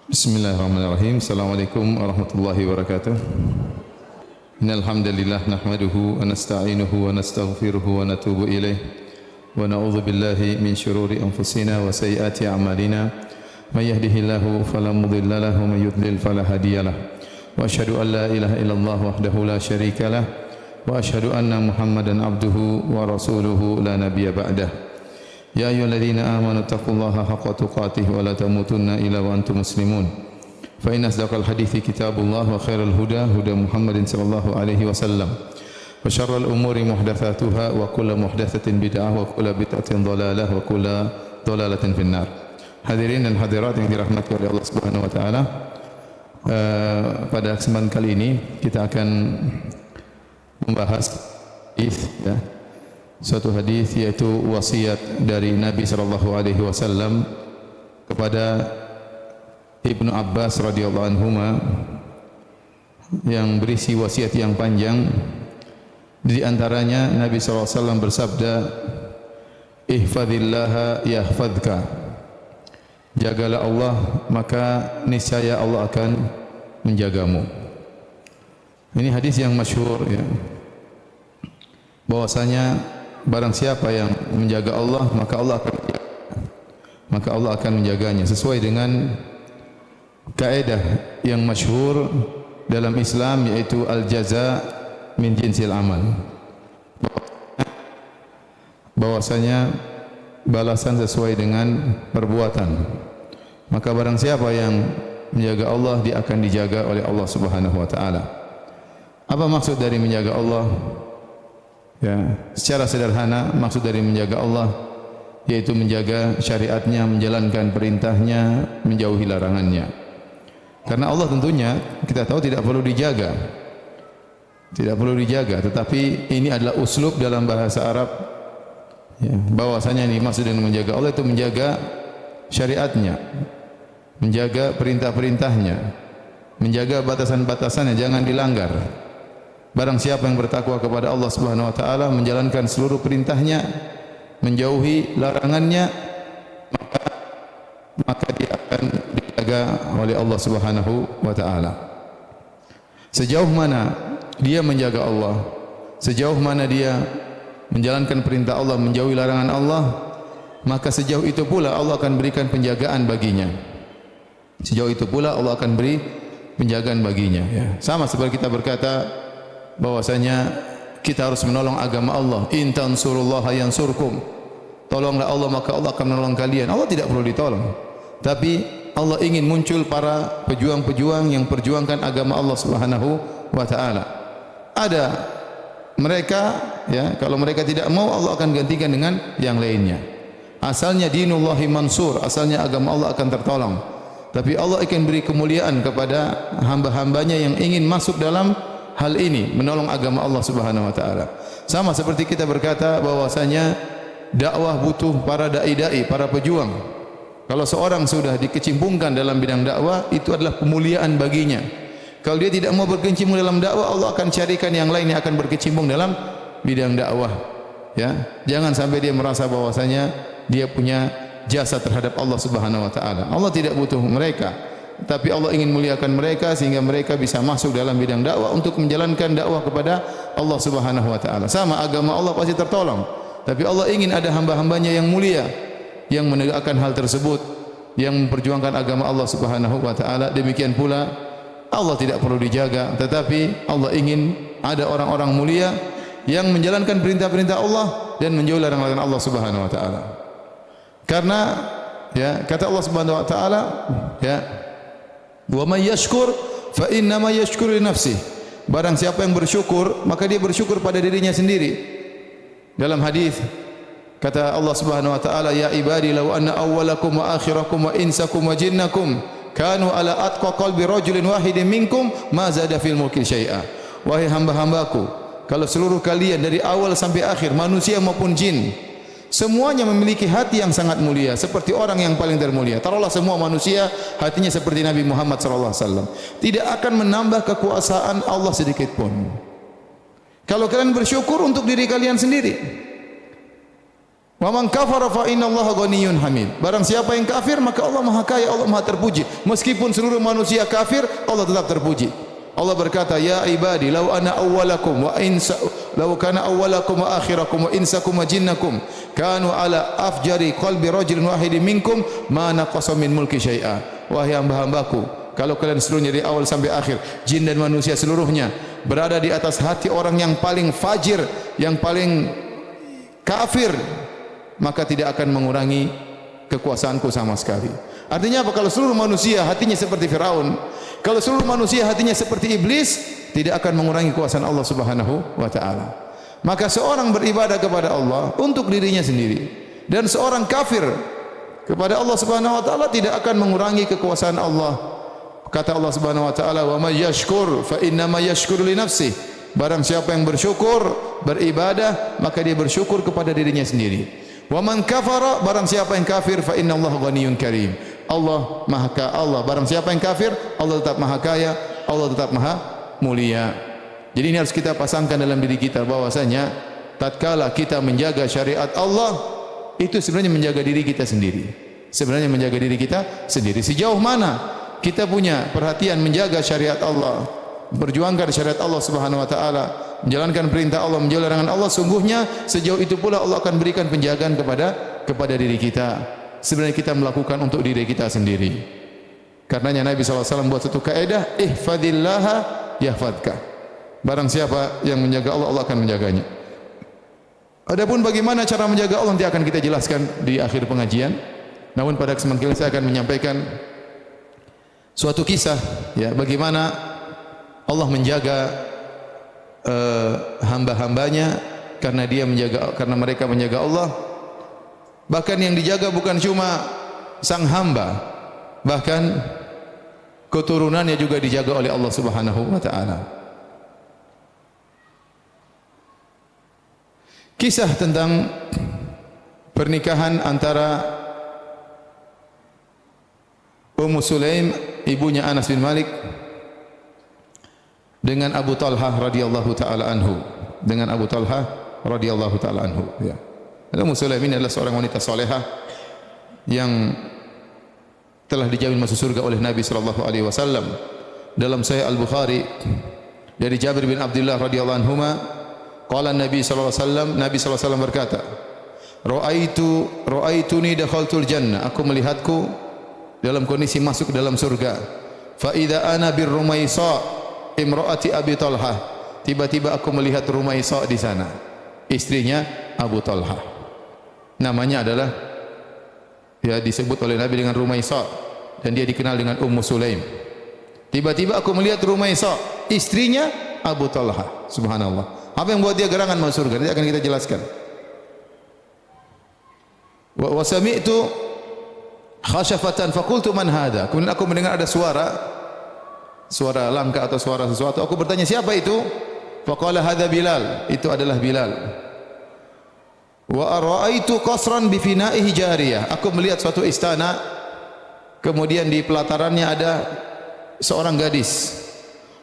Bismillahirrahmanirrahim. Assalamualaikum warahmatullahi wabarakatuh. Innal hamdalillah nahmaduhu wa nasta'inuhu wa nastaghfiruhu wa natubu ilaih wa na'udzu billahi min shururi anfusina wa sayyiati a'malina. May yahdihillahu fala mudilla lahu wa may yudlil fala hadiyalah. Wa asyhadu an la ilaha illallah wahdahu la syarikalah wa asyhadu anna Muhammadan abduhu wa rasuluhu la nabiyya ba'dah. Ya ayyuhalladzina amanu taqullaha haqqa tuqatih wa la tamutunna illa wa antum muslimun. Fa inna asdaqal hadithi kitabullah wa khairal huda huda Muhammadin sallallahu alaihi wasallam. Wa syarrul umuri muhdatsatuha wa kullu muhdatsatin bid'ah wa kullu bid'atin dhalalah wa kullu dhalalatin finnar. Hadirin dan hadirat yang dirahmati oleh Allah Subhanahu wa taala. Pada kesempatan kali ini kita akan membahas suatu hadis, yaitu wasiat dari Nabi sallallahu alaihi wasallam kepada Ibnu Abbas radhiyallahu anhuma yang berisi wasiat yang panjang. Di antaranya Nabi sallallahu alaihi wasallam bersabda, "Ihfazillaha yahfazka." Jagalah Allah, maka niscaya Allah akan menjagamu. Ini hadis yang masyhur, ya. Bahwasanya barang siapa yang menjaga Allah, maka Allah akan menjaganya, sesuai dengan kaidah yang masyhur dalam Islam, yaitu al-jaza min jinsil amal. Bahwasanya balasan sesuai dengan perbuatan. Maka barang siapa yang menjaga Allah, dia akan dijaga oleh Allah Subhanahu wa taala. Apa maksud dari menjaga Allah? Ya, secara sederhana maksud dari menjaga Allah yaitu menjaga syariatnya, menjalankan perintahnya, menjauhi larangannya. Karena Allah tentunya kita tahu tidak perlu dijaga. Tidak perlu dijaga, tetapi ini adalah uslub dalam bahasa Arab, ya, bahwasanya ini maksud dengan menjaga Allah itu menjaga syariatnya, menjaga perintah-perintahnya, menjaga batasan-batasannya, jangan dilanggar. Barang siapa yang bertakwa kepada Allah Subhanahu wa taala, menjalankan seluruh perintahnya, menjauhi larangannya, maka dia akan dijaga oleh Allah Subhanahu wa taala. Sejauh mana dia menjaga Allah, sejauh mana dia menjalankan perintah Allah, menjauhi larangan Allah, maka sejauh itu pula Allah akan berikan penjagaan baginya. Sejauh itu pula Allah akan beri penjagaan baginya, ya. Sama seperti kita berkata bahwasanya kita harus menolong agama Allah. In tansurullaha yansurkum. Tolonglah Allah, maka Allah akan menolong kalian. Allah tidak perlu ditolong, tapi Allah ingin muncul para pejuang-pejuang yang perjuangkan agama Allah Subhanahu wa taala. Ada mereka, ya, kalau mereka tidak mau, Allah akan gantikan dengan yang lainnya. Asalnya dinullahi mansur, asalnya agama Allah akan tertolong. Tapi Allah akan beri kemuliaan kepada hamba-hambanya yang ingin masuk dalam hal ini, menolong agama Allah Subhanahu wa taala. Sama seperti kita berkata bahwasanya dakwah butuh para dai-dai, para pejuang. Kalau seorang sudah dikecimpungkan dalam bidang dakwah, itu adalah kemuliaan baginya. Kalau dia tidak mau berkecimpung dalam dakwah, Allah akan carikan yang lain yang akan berkecimpung dalam bidang dakwah. Ya, jangan sampai dia merasa bahwasanya dia punya jasa terhadap Allah Subhanahu wa taala. Allah tidak butuh mereka, tapi Allah ingin muliakan mereka sehingga mereka bisa masuk dalam bidang dakwah untuk menjalankan dakwah kepada Allah Subhanahu wa taala. Sama, agama Allah pasti tertolong, tapi Allah ingin ada hamba-hambanya yang mulia yang menegakkan hal tersebut, yang memperjuangkan agama Allah Subhanahu wa taala. Demikian pula Allah tidak perlu dijaga, tetapi Allah ingin ada orang-orang mulia yang menjalankan perintah-perintah Allah dan menjauhi larangan Allah Subhanahu wa taala. Karena, ya, kata Allah Subhanahu wa taala, ya, wa may yashkur fa innama yashkuru li nafsihi. Barang siapa yang bersyukur, maka dia bersyukur pada dirinya sendiri. Dalam hadis kata Allah Subhanahu wa taala, ya ibadi law anna awwalakum wa akhirakum wa insakum wa jinnakum kanu ala atqa qalbi rajulin wahidin minkum ma zada fil mulki syai'a. Wahai hamba-hambaku, kalau seluruh kalian dari awal sampai akhir, manusia maupun jin, semuanya memiliki hati yang sangat mulia seperti orang yang paling termulia. Taruhlah semua manusia hatinya seperti Nabi Muhammad sallallahu alaihi wasallam, tidak akan menambah kekuasaan Allah sedikit pun. Kalau kalian bersyukur untuk diri kalian sendiri, Wa man kafara fa innallaha ghaniyyun hamid. Barang siapa yang kafir maka Allah Maha Kaya, Allah Maha terpuji. Meskipun seluruh manusia kafir, Allah tetap terpuji. Allah berkata, "Ya ibadi, law ana awwalakum wa insa law kana awwalakum wa akhirakum wa insakum wa jinnakum kanu ala afjari qalbi rajulin wahidin minkum ma naqasa min mulki syai'a." Wahai hamba-hambaku, kalau kalian seluruhnya dari awal sampai akhir, jin dan manusia seluruhnya berada di atas hati orang yang paling fajir, yang paling kafir, maka tidak akan mengurangi kekuasaanku sama sekali. Artinya apa? Kalau seluruh manusia hatinya seperti Firaun, kalau seluruh manusia hatinya seperti iblis, tidak akan mengurangi kekuasaan Allah Subhanahu wa taala. Maka seorang beribadah kepada Allah untuk dirinya sendiri, dan seorang kafir kepada Allah Subhanahu wa taala tidak akan mengurangi kekuasaan Allah. Kata Allah Subhanahu wa taala, "Wa may yashkur fa inna ma yashkuru li nafsihi." Barang siapa yang bersyukur, beribadah, maka dia bersyukur kepada dirinya sendiri. Wa man kafara, barang siapa yang kafir, fa innallaha ghaniyyun karim. Allah Maha Kaya. Allah, barang siapa yang kafir, Allah tetap Maha Kaya, Allah tetap Maha Mulia. Jadi ini harus kita pasangkan dalam diri kita bahwasanya tatkala kita menjaga syariat Allah, itu sebenarnya menjaga diri kita sendiri. Sebenarnya menjaga diri kita sendiri. Sejauh mana kita punya perhatian menjaga syariat Allah, berjuangkan syariat Allah Subhanahu wa taala, menjalankan perintah Allah, menjauhi larangan Allah, sungguhnya sejauh itu pula Allah akan berikan penjagaan kepada diri kita. Sebenarnya kita melakukan untuk diri kita sendiri. Karenanya Nabi SAW buat satu kaidah, ihfadillaha yahfadka. Barang siapa yang menjaga Allah, Allah akan menjaganya. Adapun bagaimana cara menjaga Allah nanti akan kita jelaskan di akhir pengajian. Namun pada kesempatan ini saya akan menyampaikan suatu kisah, ya, bagaimana Allah menjaga hamba-hambanya karena mereka menjaga Allah. Bahkan yang dijaga bukan cuma sang hamba, bahkan keturunannya juga dijaga oleh Allah Subhanahu wa taala. Kisah tentang pernikahan antara Ummu Sulaim, ibunya Anas bin Malik, dengan Abu Talhah radhiyallahu taala anhu, dengan Abu Talhah radhiyallahu taala anhu, ya. Ummu Sulaim ini adalah seorang wanita salehah yang telah dijamin masuk surga oleh Nabi sallallahu alaihi wasallam. Dalam Sahih Al-Bukhari dari Jabir bin Abdullah radhiyallahu anhuma, qala Nabi sallallahu alaihi wasallam, Nabi sallallahu alaihi wasallam berkata, "Ra'aituni dakhaltul jannah." Aku melihatku dalam kondisi masuk dalam surga. Fa idza ana bir Rumaisa imraati Abi Talhah. Tiba-tiba aku melihat Rumaisa di sana, istrinya Abu Talhah. Namanya adalah, ya, disebut oleh Nabi dengan Rumaisa, dan dia dikenal dengan Ummu Sulaim. Tiba-tiba aku melihat Rumaisa, istrinya Abu Talhah. Subhanallah. Apa yang buat dia gerangan masuk surga? Nanti akan kita jelaskan. Wa sami'tu khashafatan faqultu man hadha. Kemudian aku mendengar ada suara langka atau suara sesuatu. Aku bertanya, siapa itu? Faqala hadza Bilal. Itu adalah Bilal. Wa ra'aitu qasran bi fina'ihi jariyah. Aku melihat suatu istana, kemudian di pelatarannya ada seorang gadis.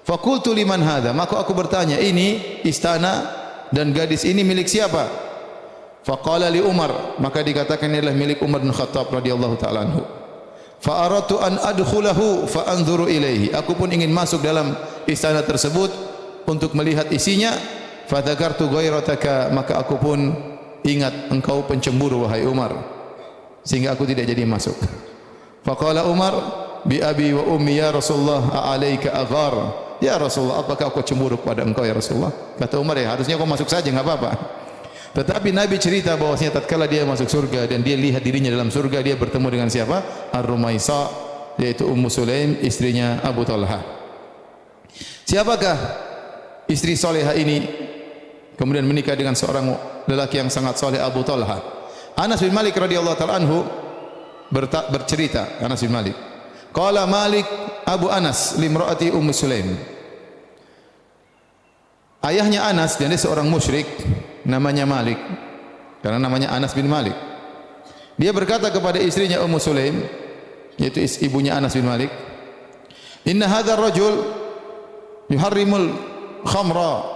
Faqultu liman hadza. Maka aku bertanya, ini istana dan gadis ini milik siapa? Faqala li Umar. Maka dikatakan ini adalah milik Umar bin Khattab radhiyallahu taala anhu. Fa aradtu an adkhulahu fa anzuru ilaihi. Aku pun ingin masuk dalam istana tersebut untuk melihat isinya. Fa dzakartu ghairataka. Maka aku pun ingat engkau pencemburu wahai Umar, sehingga aku tidak jadi masuk. Faqala Umar, bi abi wa ummi ya Rasulullah, a'alaika aghar. Ya Rasulullah, apakah aku cemburu kepada engkau ya Rasulullah? Kata Umar, ya harusnya kau masuk saja, enggak apa-apa. Tetapi Nabi cerita bahwasanya tatkala dia masuk surga dan dia lihat dirinya dalam surga, dia bertemu dengan siapa? Ar-Rumaisa, yaitu Ummu Sulaim, istrinya Abu Talhah. Siapakah istri salehah ini kemudian menikah dengan seorang lelaki yang sangat saleh, Abu Talhah? Anas bin Malik radhiyallahu ta'ala anhu bercerita, Anas bin Malik, qala Malik Abu Anas limraati Ummu Sulaim. Ayahnya Anas, dan dia seorang musyrik, namanya Malik, karena namanya Anas bin Malik. Dia berkata kepada istrinya Ummu Sulaim, yaitu ibunya Anas bin Malik, inna hadzal rajul yuharrimul khamra.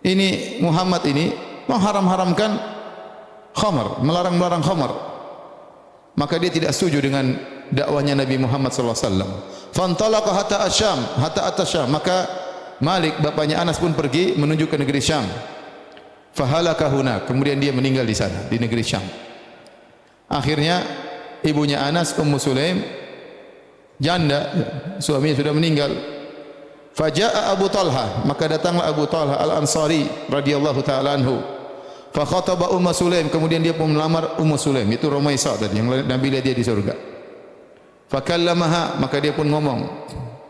Ini Muhammad ini mengharam-haramkan khamar, melarang khamar. Maka dia tidak setuju dengan dakwahnya Nabi Muhammad sallallahu alaihi wasallam. Fantalaqa hatta Asyam, hatta Asyam. Maka Malik bapaknya Anas pun pergi menuju ke negeri Syam. Fahalaka hunak, kemudian dia meninggal di sana, di negeri Syam. Akhirnya ibunya Anas, Ummu Sulaim, janda, suaminya sudah meninggal. Faja'a Abu Talha, maka datanglah Abu Talha Al-Ansari radhiyallahu taala anhu. Fa khataba Ummu Sulaim, kemudian dia pun melamar Ummu Sulaim, itu Rumaisah tadi yang Nabi lihat dia di surga. Fa kallamaha, maka dia pun ngomong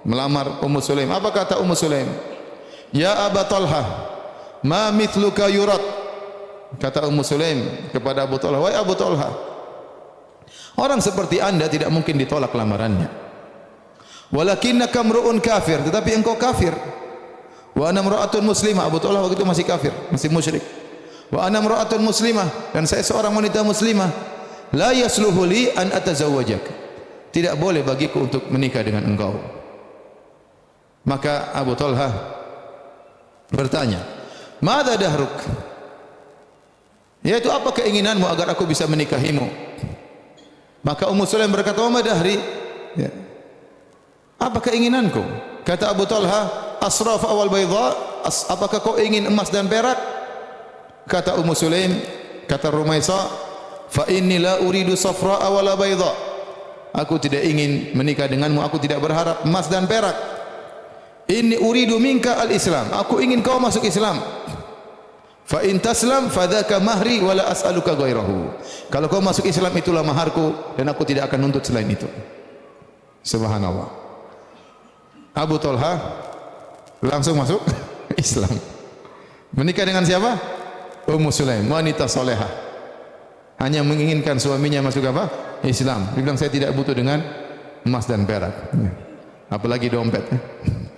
melamar Ummu Sulaim. Apa kata Ummu Sulaim? Ya Abu Talha, ma mithluka yurat. Kata Ummu Sulaim kepada Abu Talha, wahai Abu Talha, orang seperti Anda tidak mungkin ditolak lamarannya. Walakinnaka mru'un kafir, tetapi engkau kafir. Wa ana imra'atun muslimah, Abu Talha waktu itu masih kafir, masih musyrik. Wa ana imra'atun muslimah, dan saya seorang wanita muslimah. La yasluhu li an atazawwajak. Tidak boleh bagiku untuk menikah dengan engkau. Maka Abu Talha bertanya, "Madza dahruk?" Yaitu apa keinginanmu agar aku bisa menikahimu? Maka Ummu Sulaim berkata, "Wa ma dahri?" Ya. Apa keinginanku? Kata Abu Talha, "Asraf awal baydha?" Apakah kau ingin emas dan perak? Kata Ummu Sulaim, kata Rumaisah, "Fa inni la uridu safra wala baydha." Aku tidak ingin menikah denganmu, aku tidak berharap emas dan perak. Inni uridu minka al-Islam. Aku ingin kau masuk Islam. Fa in taslam fadzaka mahri wala as'aluka ghairahu. Kalau kau masuk Islam itulah maharku dan aku tidak akan nuntut selain itu. Subhanallah. Abu Talha langsung masuk Islam. Menikah dengan siapa? Ummu Sulaim, wanita solehah. Hanya menginginkan suaminya masuk apa? Islam. Dia bilang, saya tidak butuh dengan emas dan perak. Apalagi dompet,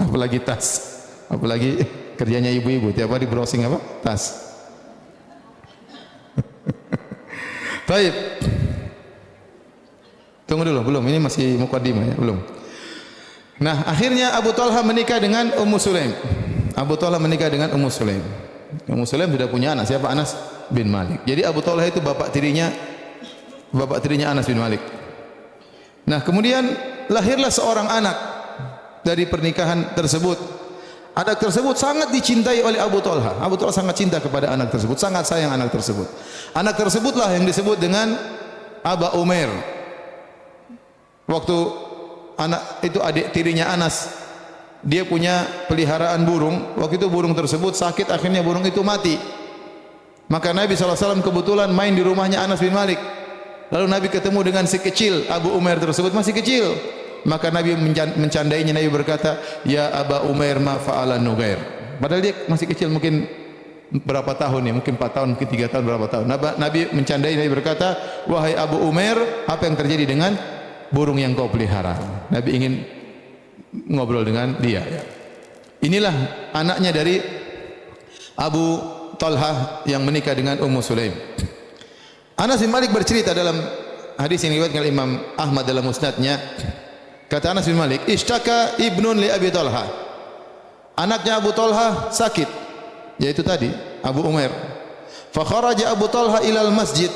apalagi tas, apalagi kerjanya ibu-ibu tiap hari browsing apa? Tas. Baik. Tunggu dulu, belum. Ini masih mukaddimah ya, belum. Nah, akhirnya Abu Talha menikah dengan Ummu Sulaim. Abu Talha menikah dengan Ummu Sulaim. Ummu Sulaim sudah punya anak, siapa? Anas bin Malik. Jadi Abu Talha itu bapak tirinya Anas bin Malik. Nah, kemudian lahirlah seorang anak dari pernikahan tersebut. Anak tersebut sangat dicintai oleh Abu Talha. Abu Talha sangat cinta kepada anak tersebut, sangat sayang anak tersebut. Anak tersebutlah yang disebut dengan Aba Umair. Waktu anak itu adik tirinya Anas, dia punya peliharaan burung. Waktu itu burung tersebut sakit, akhirnya burung itu mati. Maka Nabi SAW kebetulan main di rumahnya Anas bin Malik. Lalu Nabi ketemu dengan si kecil Abu Umair tersebut, masih kecil. Maka Nabi mencandainya. Nabi berkata, "Ya Aba Umair ma fa'ala Nugair." Padahal dia masih kecil, mungkin berapa tahun ya, mungkin 4 tahun, mungkin 3 tahun, berapa tahun. Nabi mencandai, Nabi berkata, "Wahai Abu Umair, apa yang terjadi dengan burung yang kau pelihara?" Nabi ingin ngobrol dengan dia. Inilah anaknya dari Abu Talha yang menikah dengan Ummu Sulaim. Anas bin Malik bercerita dalam hadis yang diriwayatkan oleh Imam Ahmad dalam musnadnya. Kata Anas bin Malik, "Ishtaka ibnun li Abi Talha." Anaknya Abu Talha sakit, yaitu tadi Abu Umair. Fa kharaja Abu Talha ilal masjid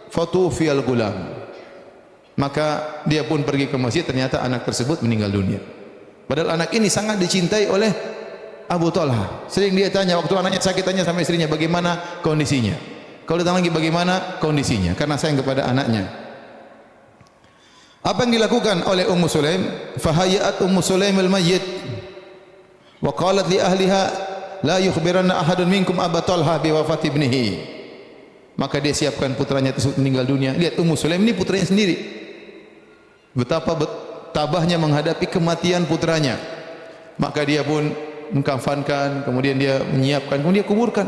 fatufiyal gulam. Maka dia pun pergi ke masjid, ternyata anak tersebut meninggal dunia. Padahal anak ini sangat dicintai oleh Abu Talha. Sering dia tanya, waktu anaknya sakit, tanya sama istrinya, bagaimana kondisinya? Kalau datang lagi, bagaimana kondisinya? Karena sayang kepada anaknya. Apa yang dilakukan oleh Ummu Sulaim? Fahayyat Ummu Sulaim al-mayyit wa qalat li ahliha la yukhbiranna ahadun minkum Abu Talha bi wafati ibnihi. Maka dia siapkan putranya tersebut meninggal dunia. Lihat Ummu Sulaim ini putranya sendiri. Betapa tabahnya menghadapi kematian putranya. Maka dia pun mengkafankan, kemudian dia menyiapkan, kemudian dia kuburkan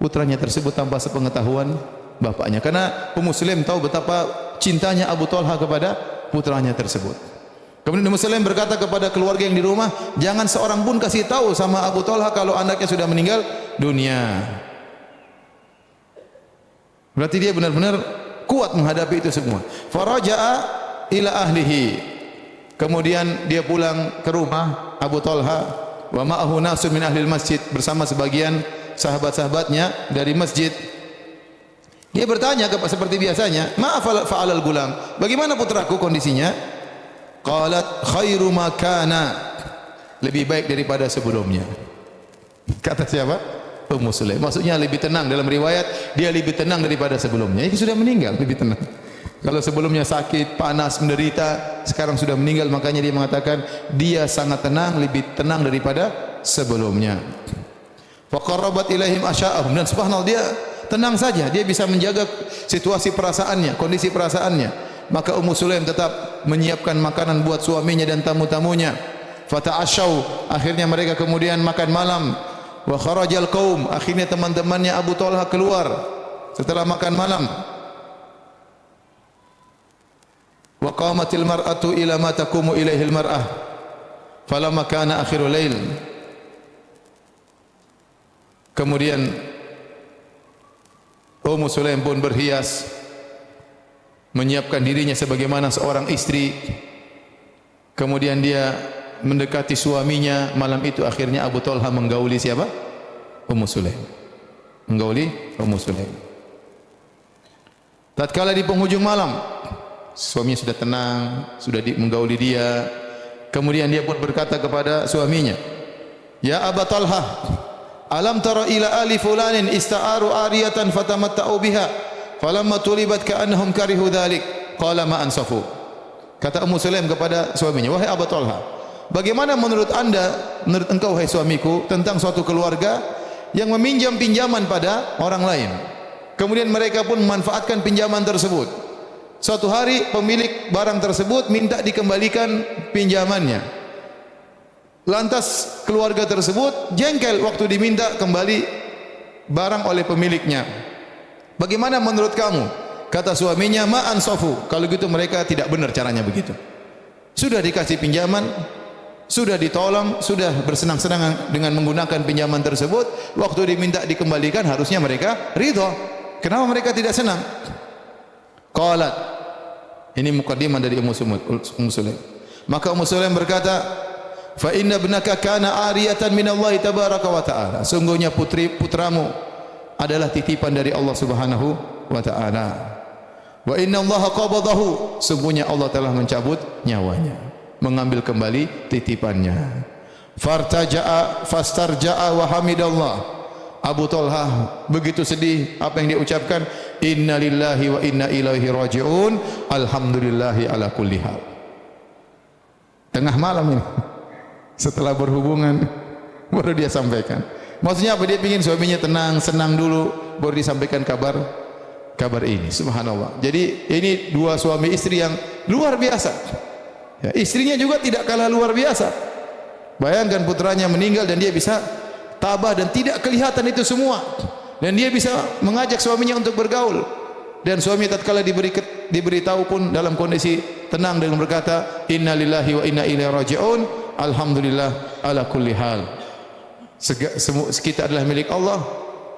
putranya tersebut tanpa sepengetahuan bapaknya. Karena Ummu Sulaim tahu betapa cintanya Abu Talha kepada putranya tersebut. Kemudian Ummu Sulaim berkata kepada keluarga yang di rumah, jangan seorang pun kasih tahu sama Abu Talha kalau anaknya sudah meninggal dunia. Berarti dia benar-benar kuat menghadapi itu semua. Faraja'a ila ahlihi. Kemudian dia pulang ke rumah Abu Talha, wa ma'ahu nasun min ahlil masjid, bersama sebagian sahabat-sahabatnya dari masjid. Dia bertanya seperti biasanya, "Ma fa'alal gulam?" Bagaimana putraku kondisinya? Qalat khairu ma kana. Lebih baik daripada sebelumnya. Kata siapa? Ummu Sulaim. Maksudnya lebih tenang, dalam riwayat dia lebih tenang daripada sebelumnya. Ini sudah meninggal, lebih tenang. Kalau sebelumnya sakit, panas, menderita, sekarang sudah meninggal, makanya dia mengatakan dia sangat tenang, lebih tenang daripada sebelumnya. Wa qarrabat ilaihim asya'ahum, dan subhanallah dia tenang saja, dia bisa menjaga situasi perasaannya, kondisi perasaannya. Maka Ummu Sulaim tetap menyiapkan makanan buat suaminya dan tamu-tamunya. Fata'asyau, akhirnya mereka kemudian makan malam. Wa kharajal qaum, akhirnya teman-temannya Abu Talha keluar setelah makan malam. Wa qamatil mar'atu ila ma taqumu ilaihi al-mar'ah. Falamma kana akhirul lail. Kemudian Ummu Sulaim pun berhias, menyiapkan dirinya sebagaimana seorang istri. Kemudian dia mendekati suaminya. Malam itu akhirnya Abu Talha menggauli siapa? Ummu Sulaim. Menggauli Ummu Sulaim. Tatkala di penghujung malam, suaminya sudah tenang, sudah menggauli dia. Kemudian dia pun berkata kepada suaminya, "Ya Abu Talha, alam tara ila ali fulanin ista'aru ariyatan fatamatta'u biha falamma tulibat ka'annahum karihu dhalik qala ma ansafu." Kata Ummu Sulaim kepada suaminya, "Wahai Abu Talha, bagaimana menurut engkau wahai suamiku tentang suatu keluarga yang meminjam pinjaman pada orang lain, kemudian mereka pun memanfaatkan pinjaman tersebut. Suatu hari pemilik barang tersebut minta dikembalikan pinjamannya. Lantas keluarga tersebut jengkel waktu diminta kembali barang oleh pemiliknya. Bagaimana menurut kamu?" Kata suaminya, "Ma ansafu." Kalau gitu mereka tidak benar caranya begitu. Sudah dikasih pinjaman, sudah ditolong, sudah bersenang-senang dengan menggunakan pinjaman tersebut, waktu diminta dikembalikan harusnya mereka ridha. Kenapa mereka tidak senang? Qalat, ini mukaddimah dari Ummu Sulaim. Maka Ummu Sulaim berkata, "Fa inna ibnaka kana ariyatan min Allah tabaraka wa ta'ala." Sungguhnya putramu adalah titipan dari Allah Subhanahu wa ta'ala. Wa inna Allah qabadahu, sungguhnya Allah telah mencabut nyawanya, mengambil kembali titipannya. Fartaja'a fastarja'a wa hamidallah. Abu Talha begitu sedih, apa yang dia ucapkan? Inna lillahi wa inna ilaihi raji'un. Alhamdulillahi ala kulli hal. Tengah malam ini, setelah berhubungan, baru dia sampaikan. Maksudnya apa? Dia ingin suaminya tenang, senang dulu, baru disampaikan kabar ini. Subhanallah. Jadi ini dua suami istri yang luar biasa. Ya, istrinya juga tidak kalah luar biasa. Bayangkan putranya meninggal dan dia bisa tabah dan tidak kelihatan itu semua. Dan dia bisa mengajak suaminya untuk bergaul. Dan suami tatkala diberitahu pun dalam kondisi tenang dengan berkata, "Inna lillahi wa inna ilaihi raji'un. Alhamdulillah ala kulli hal." Kita adalah milik Allah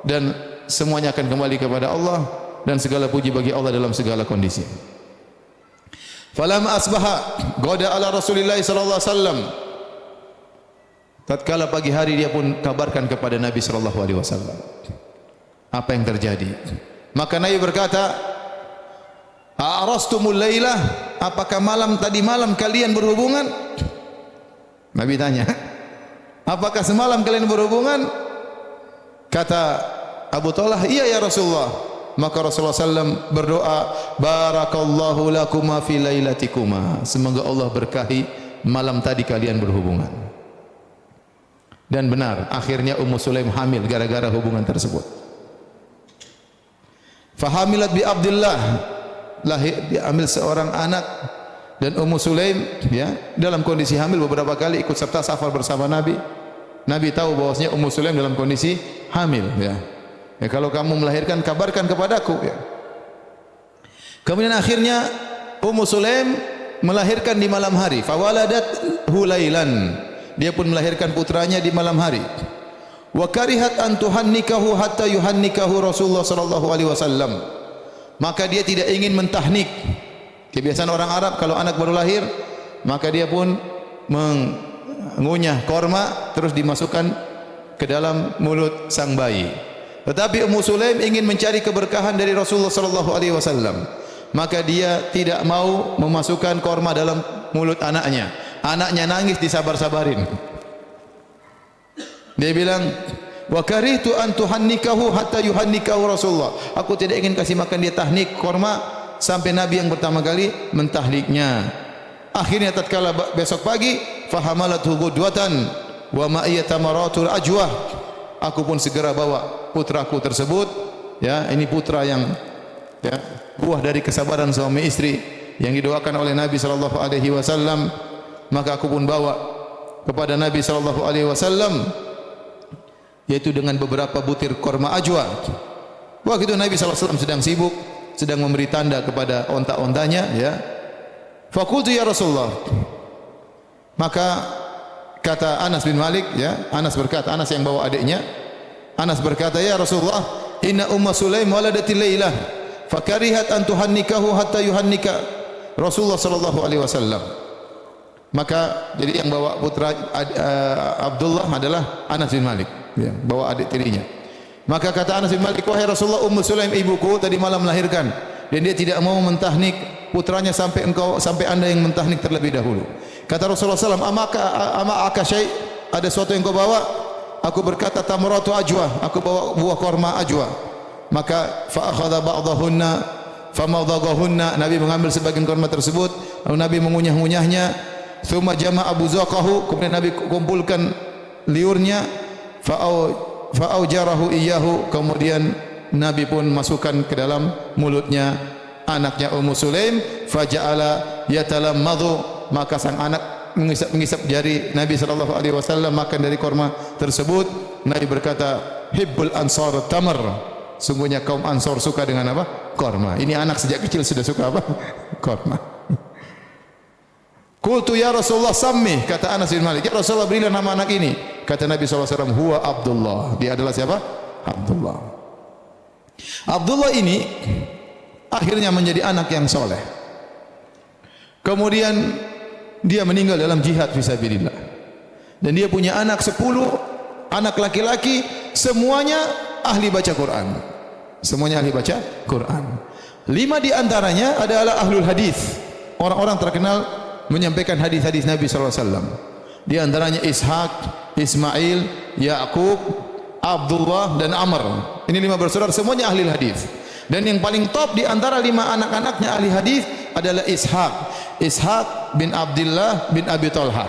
dan semuanya akan kembali kepada Allah, dan segala puji bagi Allah dalam segala kondisi. Falam asbaha goda ala Rasulillah sallallahu alaihi wasallam. Tatkala pagi hari dia pun kabarkan kepada Nabi sallallahu alaihi wasallam apa yang terjadi. Maka Nabi berkata, "A'rastumul lailah?" Apakah tadi malam kalian berhubungan? Nabi tanya, "Apakah semalam kalian berhubungan?" Kata Abu Talha, "Iya ya Rasulullah." Maka Rasulullah SAW berdoa, "Barakallahu lakuma fi lailatikuma." Semoga Allah berkahi malam tadi kalian berhubungan. Dan benar, akhirnya Ummu Sulaim hamil gara-gara hubungan tersebut. Fahamilat bi Abdullah, lahir dia ambil seorang anak. Dan Ummu Sulaim ya dalam kondisi hamil beberapa kali ikut serta safar bersama Nabi. Nabi tahu bahwasanya Ummu Sulaim dalam kondisi hamil ya. Ya, kalau kamu melahirkan kabarkan kepadaku ya. Kemudian akhirnya Ummu Sulaim melahirkan di malam hari. Fawaladat hulailan. Dia pun melahirkan putranya di malam hari. Wa karihat an tuhannikahu hatta yuhannikahu Rasulullah sallallahu alaihi wasallam. Maka dia tidak ingin mentahnik. Kebiasaan orang Arab kalau anak baru lahir, maka dia pun mengunyah korma terus dimasukkan ke dalam mulut sang bayi. Tetapi Ummu Sulaim ingin mencari keberkahan dari Rasulullah sallallahu alaihi wasallam. Maka dia tidak mau memasukkan korma dalam mulut anaknya. Anaknya nangis disabar-sabarin. Dia bilang, "Wa karihtu an tuhannikahu hatta yuhannikahu Rasulullah." Aku tidak ingin kasih makan dia tahnik korma sampai Nabi yang pertama kali mentahniknya. Akhirnya tatkala besok pagi, fahamalathu ghudwatan wa ma'iya tamaratul ajwah. Aku pun segera bawa putraku tersebut, ya, ini putra yang ya, buah dari kesabaran suami istri yang didoakan oleh Nabi sallallahu alaihi wasallam. Maka aku pun bawa kepada Nabi sallallahu alaihi wasallam, yaitu dengan beberapa butir korma ajwa. Waktu itu Nabi sallallahu alaihi wasallam sedang sibuk, sedang memberi tanda kepada onta-ontanya, ya. Faqultu ya Rasulullah. Maka kata Anas bin Malik, ya, Anas berkata, Anas yang bawa adiknya, Anas berkata, "Ya Rasulullah, inna Ummu Sulaim waladatil lailah, fakarihat an tuhannikahu hatta yuhannika Rasulullah sallallahu alaihi wasallam." Maka jadi yang bawa putra Abdullah adalah Anas bin Malik, ya, bawa adik tirinya. Maka kata Anas bin Malik, "Wahai Rasulullah, Ummu Sulaim ibuku tadi malam melahirkan dan dia tidak mau mentahnik putranya sampai anda yang mentahnik terlebih dahulu." Kata Rasulullah SAW, ama syai', ada sesuatu yang kau bawa? Aku berkata, tamratu ajwa, aku bawa buah korma ajwa. Maka fa akhadha ba'dahunna famadhaghahunna, Nabi mengambil sebagian korma tersebut, lalu Nabi mengunyah-ngunyahnya. Thumma jama'a buzaqahu, kemudian Nabi kumpulkan liurnya, fa'aujarahu iyyahu, kemudian Nabi pun masukkan ke dalam mulutnya anaknya Ummu Sulaim, faja'ala yatalammadhu, maka sang anak mengisap jari Nabi sallallahu alaihi wasallam makan dari korma tersebut. Nabi berkata, "Hibbul ansar tamar." Sungguhnya kaum Ansar suka dengan apa? Korma. Ini anak sejak kecil sudah suka apa? Korma. Qultu ya Rasulullah sammi, kata Anas bin Malik, "Ya Rasulullah, berilah nama anak ini." Kata Nabi sallallahu alaihi wasallam, "Huwa Abdullah." Dia adalah siapa? Abdullah. Abdullah ini akhirnya menjadi anak yang soleh. Kemudian dia meninggal dalam jihad fisabilillah. Dan dia punya anak 10 anak laki-laki, semuanya ahli baca Quran. Semuanya ahli baca Quran. 5 di antaranya adalah ahlul hadis, orang-orang terkenal menyampaikan hadis-hadis Nabi sallallahu alaihi wasallam. Di antaranya Ishaq, Ismail, Yaqub, Abdullah dan Amr. Ini 5 bersaudara, semuanya ahli hadis. Dan yang paling top di antara 5 anak-anaknya ahli hadis adalah Ishaq bin Abdullah bin Abi Talha.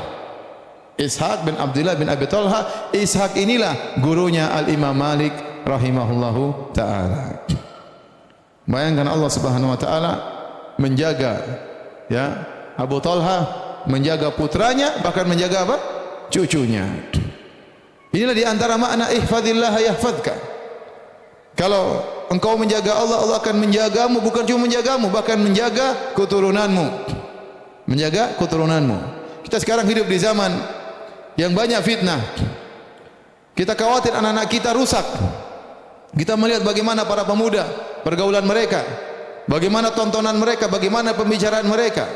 Ishaq bin Abdullah bin Abi Talha. Ishaq inilah gurunya Al-Imam Malik rahimahullahu taala. Bayangkan Allah Subhanahu wa taala menjaga, ya, Abu Talha, menjaga putranya, bahkan menjaga apa? Cucunya. Inilah di antara makna ihfazillah yahfazka. Kalau engkau menjaga Allah, Allah akan menjagamu, bukan cuma menjagamu, bahkan menjaga keturunanmu. Menjaga keturunanmu. Kita sekarang hidup di zaman yang banyak fitnah. Kita khawatir anak-anak kita rusak. Kita melihat bagaimana para pemuda, pergaulan mereka, bagaimana tontonan mereka, bagaimana pembicaraan mereka,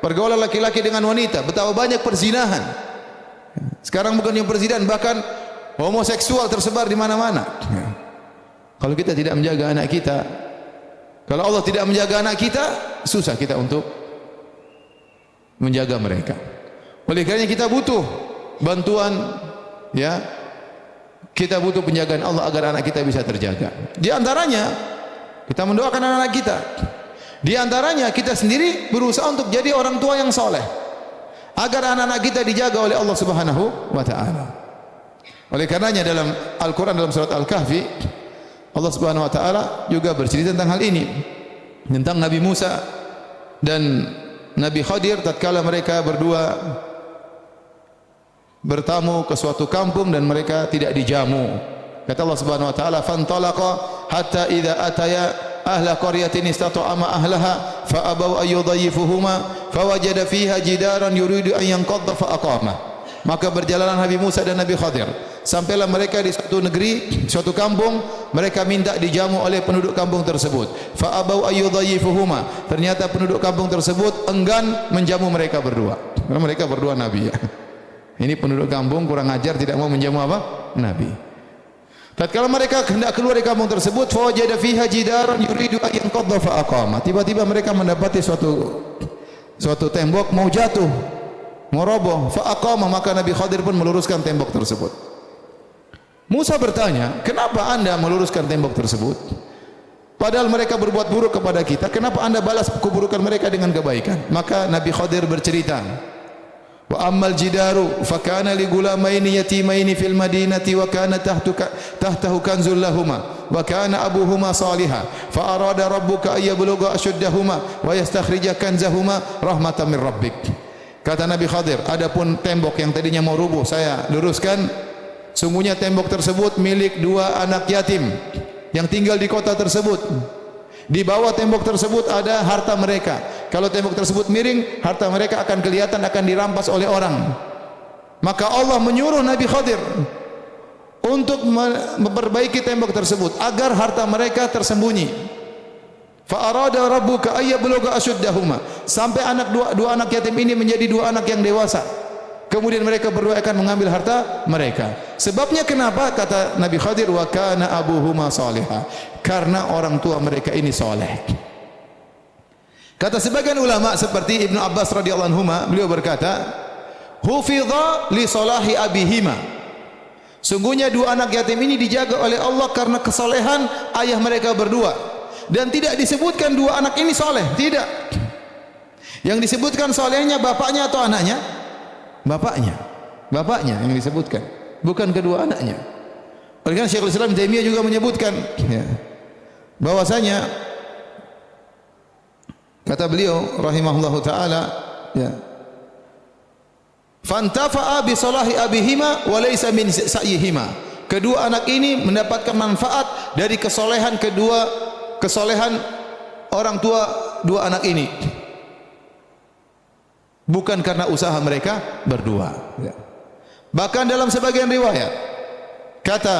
pergaulan laki-laki dengan wanita, betapa banyak perzinahan. Sekarang bukan yang perzinahan, bahkan homoseksual tersebar di mana-mana. Kalau kita tidak menjaga anak kita, kalau Allah tidak menjaga anak kita, susah kita untuk menjaga mereka. Oleh karena kita butuh bantuan, ya, kita butuh penjagaan Allah agar anak kita bisa terjaga. Di antaranya kita mendoakan anak-anak kita. Di antaranya kita sendiri berusaha untuk jadi orang tua yang soleh, agar anak-anak kita dijaga oleh Allah Subhanahu wa taala. Oleh karenanya dalam Al-Qur'an, dalam surat Al-Kahfi, Allah Subhanahu wa taala juga bercerita tentang hal ini, tentang Nabi Musa dan Nabi Khadir tatkala mereka berdua bertamu ke suatu kampung dan mereka tidak dijamu. Kata Allah Subhanahu wa taala, "Fantalaqa hatta idza ataya ahla qaryatin istata'ama ahlaha fa abaw ayyudayyifuhuma fawajada fiha jidaran yuridu an yanqadha fa aqama." Maka berjalan Nabi Musa dan Nabi Khadir, sampailah mereka di suatu negeri, suatu kampung, mereka minta dijamu oleh penduduk kampung tersebut. Fa abaw ayyudayyifuhuma, ternyata penduduk kampung tersebut enggan menjamu mereka berdua. Karena mereka berdua nabi, ya. Ini penduduk kampung kurang ajar, tidak mau menjamu apa? Nabi. Tatkala mereka hendak keluar dari kampung tersebut, fawajada fiha jidaran yuridu an yanqadha fa aqama. Tiba-tiba mereka mendapati suatu tembok mau jatuh, mau roboh, fa aqama, maka Nabi Khadir pun meluruskan tembok tersebut. Musa bertanya, "Kenapa Anda meluruskan tembok tersebut? Padahal mereka berbuat buruk kepada kita, kenapa Anda balas keburukan mereka dengan kebaikan?" Maka Nabi Khadir bercerita, "Wa ammal jidaru fa kana li gulamaini yatimaini fil madinati wa kana tahtahu kanzul lahumā wa kana abuhuma salihah fa arada rabbuka ay yablugha ashuddahuma wa yastakhrija kanzahuma rahmatan min rabbik." Kata Nabi Khadir, adapun tembok yang tadinya mau rubuh saya luruskan. Sungguhnya tembok tersebut milik dua anak yatim yang tinggal di kota tersebut. Di bawah tembok tersebut ada harta mereka. Kalau tembok tersebut miring, harta mereka akan kelihatan, akan dirampas oleh orang. Maka Allah menyuruh Nabi Khadir untuk memperbaiki tembok tersebut agar harta mereka tersembunyi. Fa arada rabbuka ay yablugha ashuddahuma, sampai dua anak yatim ini menjadi dua anak yang dewasa. Kemudian mereka berdua akan mengambil harta mereka. Sebabnya kenapa? Kata Nabi Khadir, wa kana abuhuma salihah, karena orang tua mereka ini saleh. Kata sebagian ulama seperti Ibnu Abbas radhiyallahu anhu, beliau berkata, hufidha li salahi abihima. Sungguhnya dua anak yatim ini dijaga oleh Allah karena kesalehan ayah mereka berdua. Dan tidak disebutkan dua anak ini saleh, tidak. Yang disebutkan salehnya bapaknya atau anaknya? Bapaknya yang disebutkan, bukan kedua anaknya. Oleh karena Syekhul Islam Taimiyah juga menyebutkan, ya, bahwasanya kata beliau rahimahullahu taala, ya, fantafa'a bi salahi abihima wa laysa min sa'yihima. Kedua anak ini mendapatkan manfaat dari kesolehan orang tua dua anak ini, bukan karena usaha mereka berdua. Ya. Bahkan dalam sebagian riwayat kata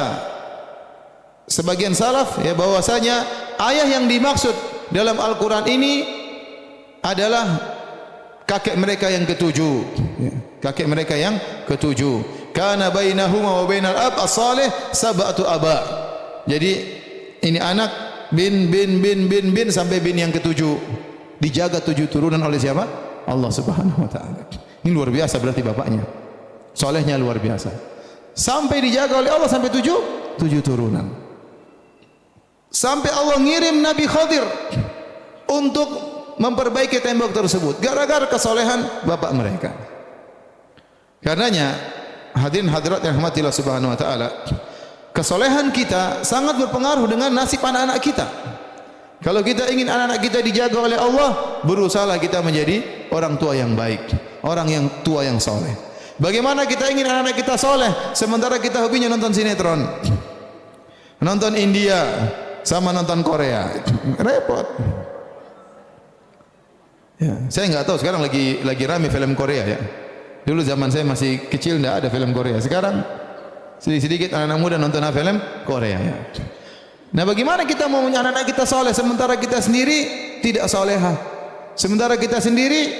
sebagian salaf, ya, bahwasanya ayah yang dimaksud dalam Al-Quran ini adalah kakek mereka yang ketujuh. Ya. Kakek mereka yang ketujuh. Kana bainahuma wa bainal ab as-salih sab'atu aba. Jadi ini anak bin sampai bin yang ketujuh. Dijaga 7 turunan oleh siapa? Allah Subhanahu wa taala. Ini luar biasa berarti bapaknya. Solehnya luar biasa. Sampai dijaga oleh Allah sampai 7 turunan. Sampai Allah ngirim Nabi Khadir untuk memperbaiki tembok tersebut gara-gara kesolehan bapak mereka. Karenanya hadirin hadirat yang dirahmati Allah Subhanahu wa taala, kesolehan kita sangat berpengaruh dengan nasib anak-anak kita. Kalau kita ingin anak-anak kita dijaga oleh Allah, berusahalah kita menjadi orang tua yang baik, orang yang tua yang soleh. Bagaimana kita ingin anak-anak kita soleh, sementara kita hobinya nonton sinetron, nonton India, sama nonton Korea, repot. Ya, saya nggak tahu sekarang lagi rame film Korea, ya. Dulu zaman saya masih kecil tidak ada film Korea. Sekarang sedikit anak-anak muda nonton film Korea. Ya. Nah, bagaimana kita mau anak-anak kita soleh sementara kita sendiri tidak solehah? Sementara kita sendiri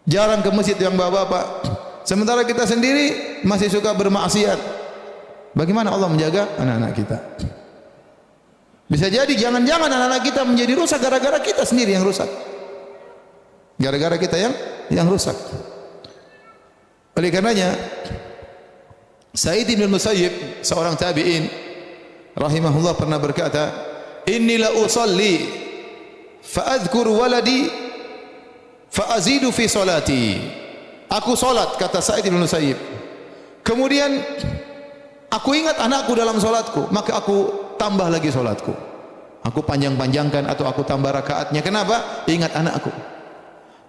jarang ke masjid yang bapak-bapak. Sementara kita sendiri masih suka bermaksiat. Bagaimana Allah menjaga anak-anak kita? Bisa jadi jangan-jangan anak-anak kita menjadi rusak gara-gara kita sendiri yang rusak. Gara-gara kita yang rusak. Oleh karenanya Sa'id bin Musayyib, seorang tabi'in rahimahullah, pernah berkata, "Inni la usalli fa adhkuru waladi fa azidu fi salati." Aku salat, kata Sa'id bin Musayyib, kemudian aku ingat anakku dalam salatku, maka aku tambah lagi salatku. Aku panjang-panjangkan atau aku tambah rakaatnya. Kenapa? Ingat anakku.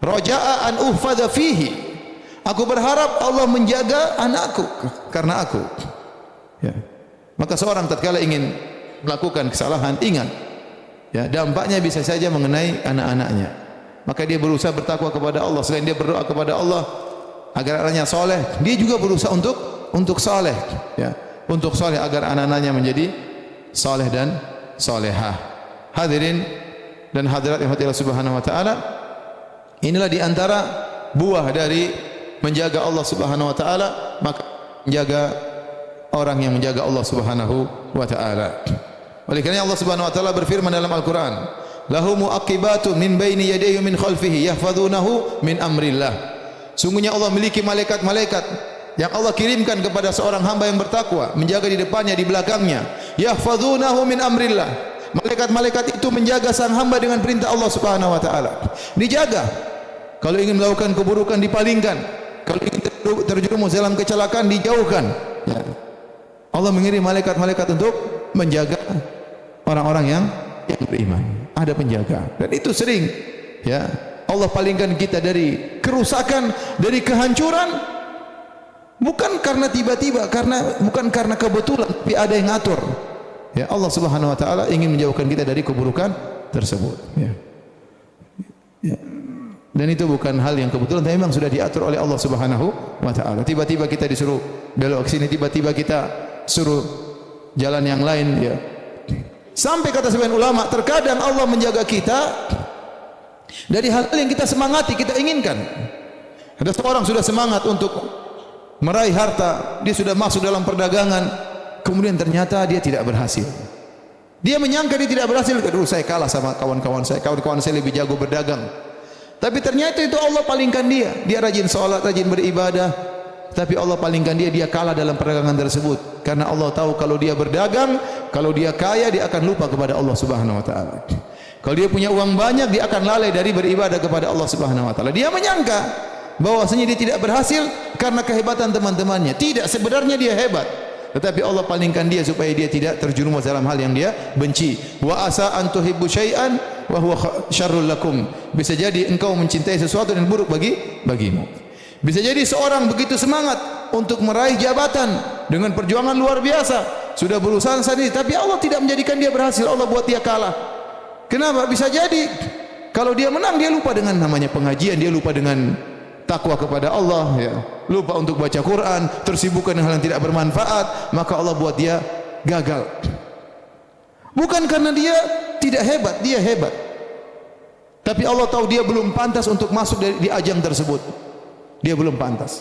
Raja'a an uhfadha fihi. Aku berharap Allah menjaga anakku karena aku. Ya. Maka seorang tatkala ingin melakukan kesalahan, ingat, ya, dampaknya bisa saja mengenai anak-anaknya. Maka dia berusaha bertakwa kepada Allah. Selain dia berdoa kepada Allah agar anaknya soleh, dia juga berusaha untuk soleh, ya, untuk soleh agar anak-anaknya menjadi soleh dan solehah. Hadirin dan hadirat yang Allah Subhanahu wa taala, inilah di antara buah dari menjaga Allah Subhanahu wa taala, maka menjaga orang yang menjaga Allah Subhanahu wa taala. Oleh karena Allah Subhanahu wa taala berfirman dalam Al-Qur'an, "Lahu mu'aqibatun min baini yadayhi min khalfihi yahfazunahu min amrillah." Sungguhnya Allah memiliki malaikat-malaikat yang Allah kirimkan kepada seorang hamba yang bertakwa, menjaga di depannya, di belakangnya. Yahfazunahu min amrillah. Malaikat-malaikat itu menjaga sang hamba dengan perintah Allah Subhanahu wa taala. Dijaga. Kalau ingin melakukan keburukan dipalingkan. Kalau ingin terjerumus dalam kecelakaan dijauhkan. Ya. Allah mengirim malaikat-malaikat untuk menjaga orang-orang yang beriman. Ada penjaga. Dan itu sering, ya, Allah palingkan kita dari kerusakan, dari kehancuran, bukan karena tiba-tiba, bukan karena kebetulan, tapi ada yang ngatur. Ya, Allah Subhanahu wa taala ingin menjauhkan kita dari keburukan tersebut. Ya. Ya. Dan itu bukan hal yang kebetulan, tapi memang sudah diatur oleh Allah Subhanahu wa taala. Tiba-tiba kita disuruh belok ke sini, tiba-tiba kita suruh jalan yang lain, ya. Sampai kata sebagian ulama, terkadang Allah menjaga kita dari hal yang kita semangati, kita inginkan. Ada seorang sudah semangat untuk meraih harta, dia sudah masuk dalam perdagangan, kemudian ternyata dia tidak berhasil. Dia menyangka dia tidak berhasil, dulu saya kalah sama kawan-kawan saya lebih jago berdagang. Tapi ternyata itu Allah palingkan dia. Dia rajin sholat, rajin beribadah, tapi Allah palingkan dia kalah dalam perdagangan tersebut. Karena Allah tahu kalau dia berdagang, kalau dia kaya, dia akan lupa kepada Allah Subhanahu wa taala. Kalau dia punya uang banyak, dia akan lalai dari beribadah kepada Allah Subhanahu wa taala. Dia menyangka bahwasanya dia tidak berhasil karena kehebatan teman-temannya. Tidak, sebenarnya dia hebat. Tetapi Allah palingkan dia supaya dia tidak terjerumus dalam hal yang dia benci. Wa asa an tuhibbu syai'an wa huwa syarrul lakum. Bisa jadi engkau mencintai sesuatu dan buruk bagimu. Bisa jadi seorang begitu semangat untuk meraih jabatan dengan perjuangan luar biasa, sudah berusaha sendiri, tapi Allah tidak menjadikan dia berhasil. Allah buat dia kalah. Kenapa? Bisa jadi kalau dia menang, dia lupa dengan namanya pengajian, dia lupa dengan takwa kepada Allah, ya. Lupa untuk baca Quran, tersibukkan dengan hal yang tidak bermanfaat, maka Allah buat dia gagal. Bukan karena dia tidak hebat, dia hebat. Tapi Allah tahu dia belum pantas untuk masuk di ajang tersebut. Dia belum pantas.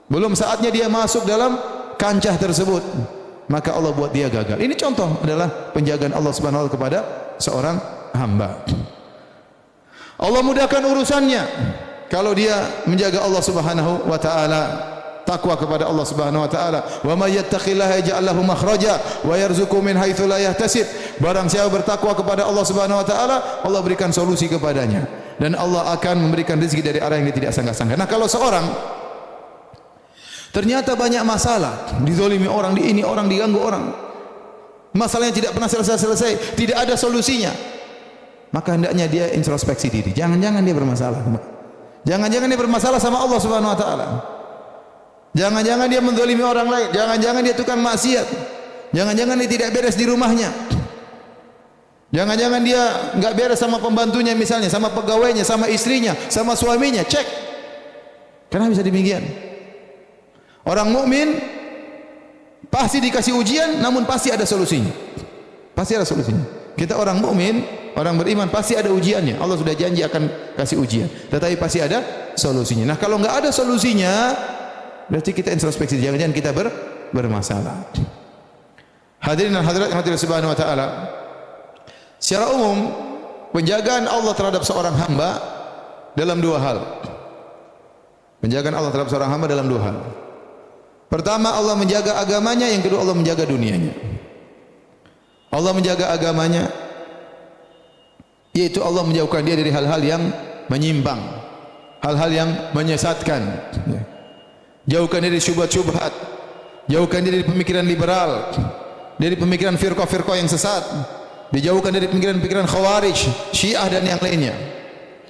Belum saatnya dia masuk dalam kancah tersebut. Maka Allah buat dia gagal. Ini contoh adalah penjagaan Allah Subhanahu wa taala kepada seorang hamba. Allah mudahkan urusannya kalau dia menjaga Allah Subhanahu wa taala, takwa kepada Allah Subhanahu wa taala. Wa may yattaqillaha yaj'al lahu makhraja wa yarzuqhu min haitsu la yahtasib. Barang siapa bertakwa kepada Allah Subhanahu wa taala, Allah berikan solusi kepadanya dan Allah akan memberikan rezeki dari arah yang dia tidak sangka-sangka. Nah, kalau seorang ternyata banyak masalah, dizalimi orang, orang diganggu orang, masalahnya tidak pernah selesai, tidak ada solusinya, maka hendaknya dia introspeksi diri. Jangan-jangan dia bermasalah. Jangan-jangan dia bermasalah sama Allah Subhanahu wa taala. Jangan-jangan dia menzalimi orang lain, jangan-jangan dia tukang maksiat. Jangan-jangan dia tidak beres di rumahnya. Jangan-jangan dia enggak beres sama pembantunya misalnya, sama pegawainya, sama istrinya, sama suaminya. Cek. Kenapa bisa demikian? Orang mukmin pasti dikasih ujian, namun pasti ada solusinya. Pasti ada solusinya. Kita orang mukmin, orang beriman pasti ada ujiannya. Allah sudah janji akan kasih ujian, tetapi pasti ada solusinya. Nah, kalau enggak ada solusinya, berarti kita introspeksi, jangan-jangan kita bermasalah. Hadirin dan hadirat yang Allah Subhanahu wa taala, secara umum penjagaan Allah terhadap seorang hamba dalam dua hal. Penjagaan Allah terhadap seorang hamba dalam dua hal. Pertama, Allah menjaga agamanya, yang kedua Allah menjaga dunianya. Allah menjaga agamanya, yaitu Allah menjauhkan dia dari hal-hal yang menyimpang, hal-hal yang menyesatkan. Jauhkan dia dari syubhat-syubhat, jauhkan dia dari pemikiran liberal, dari pemikiran firqah-firqah yang sesat, dijauhkan dari pemikiran-pemikiran khawarij, syiah dan yang lainnya.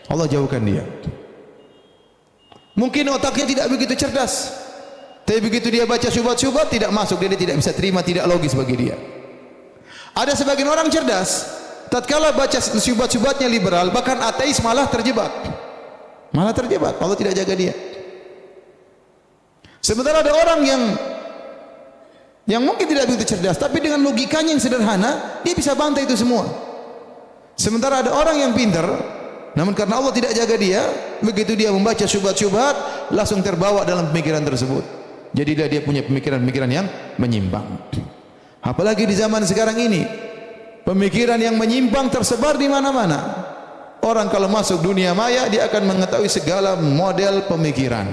Allah jauhkan dia. Mungkin otaknya tidak begitu cerdas, tapi begitu dia baca syubhat-syubhat tidak masuk, dia tidak bisa terima, tidak logis bagi dia. Ada sebagian orang cerdas, tatkala baca syubhat-syubhatnya liberal, bahkan ateis malah terjebak. Malah terjebak, Allah tidak jaga dia. Sementara ada orang yang mungkin tidak begitu cerdas, tapi dengan logikanya yang sederhana, dia bisa bantai itu semua. Sementara ada orang yang pintar, namun karena Allah tidak jaga dia, begitu dia membaca syubhat-syubhat, langsung terbawa dalam pemikiran tersebut. Jadilah dia punya pemikiran-pemikiran yang menyimpang. Apalagi di zaman sekarang ini, pemikiran yang menyimpang tersebar di mana-mana. Orang kalau masuk dunia maya, dia akan mengetahui segala model pemikiran.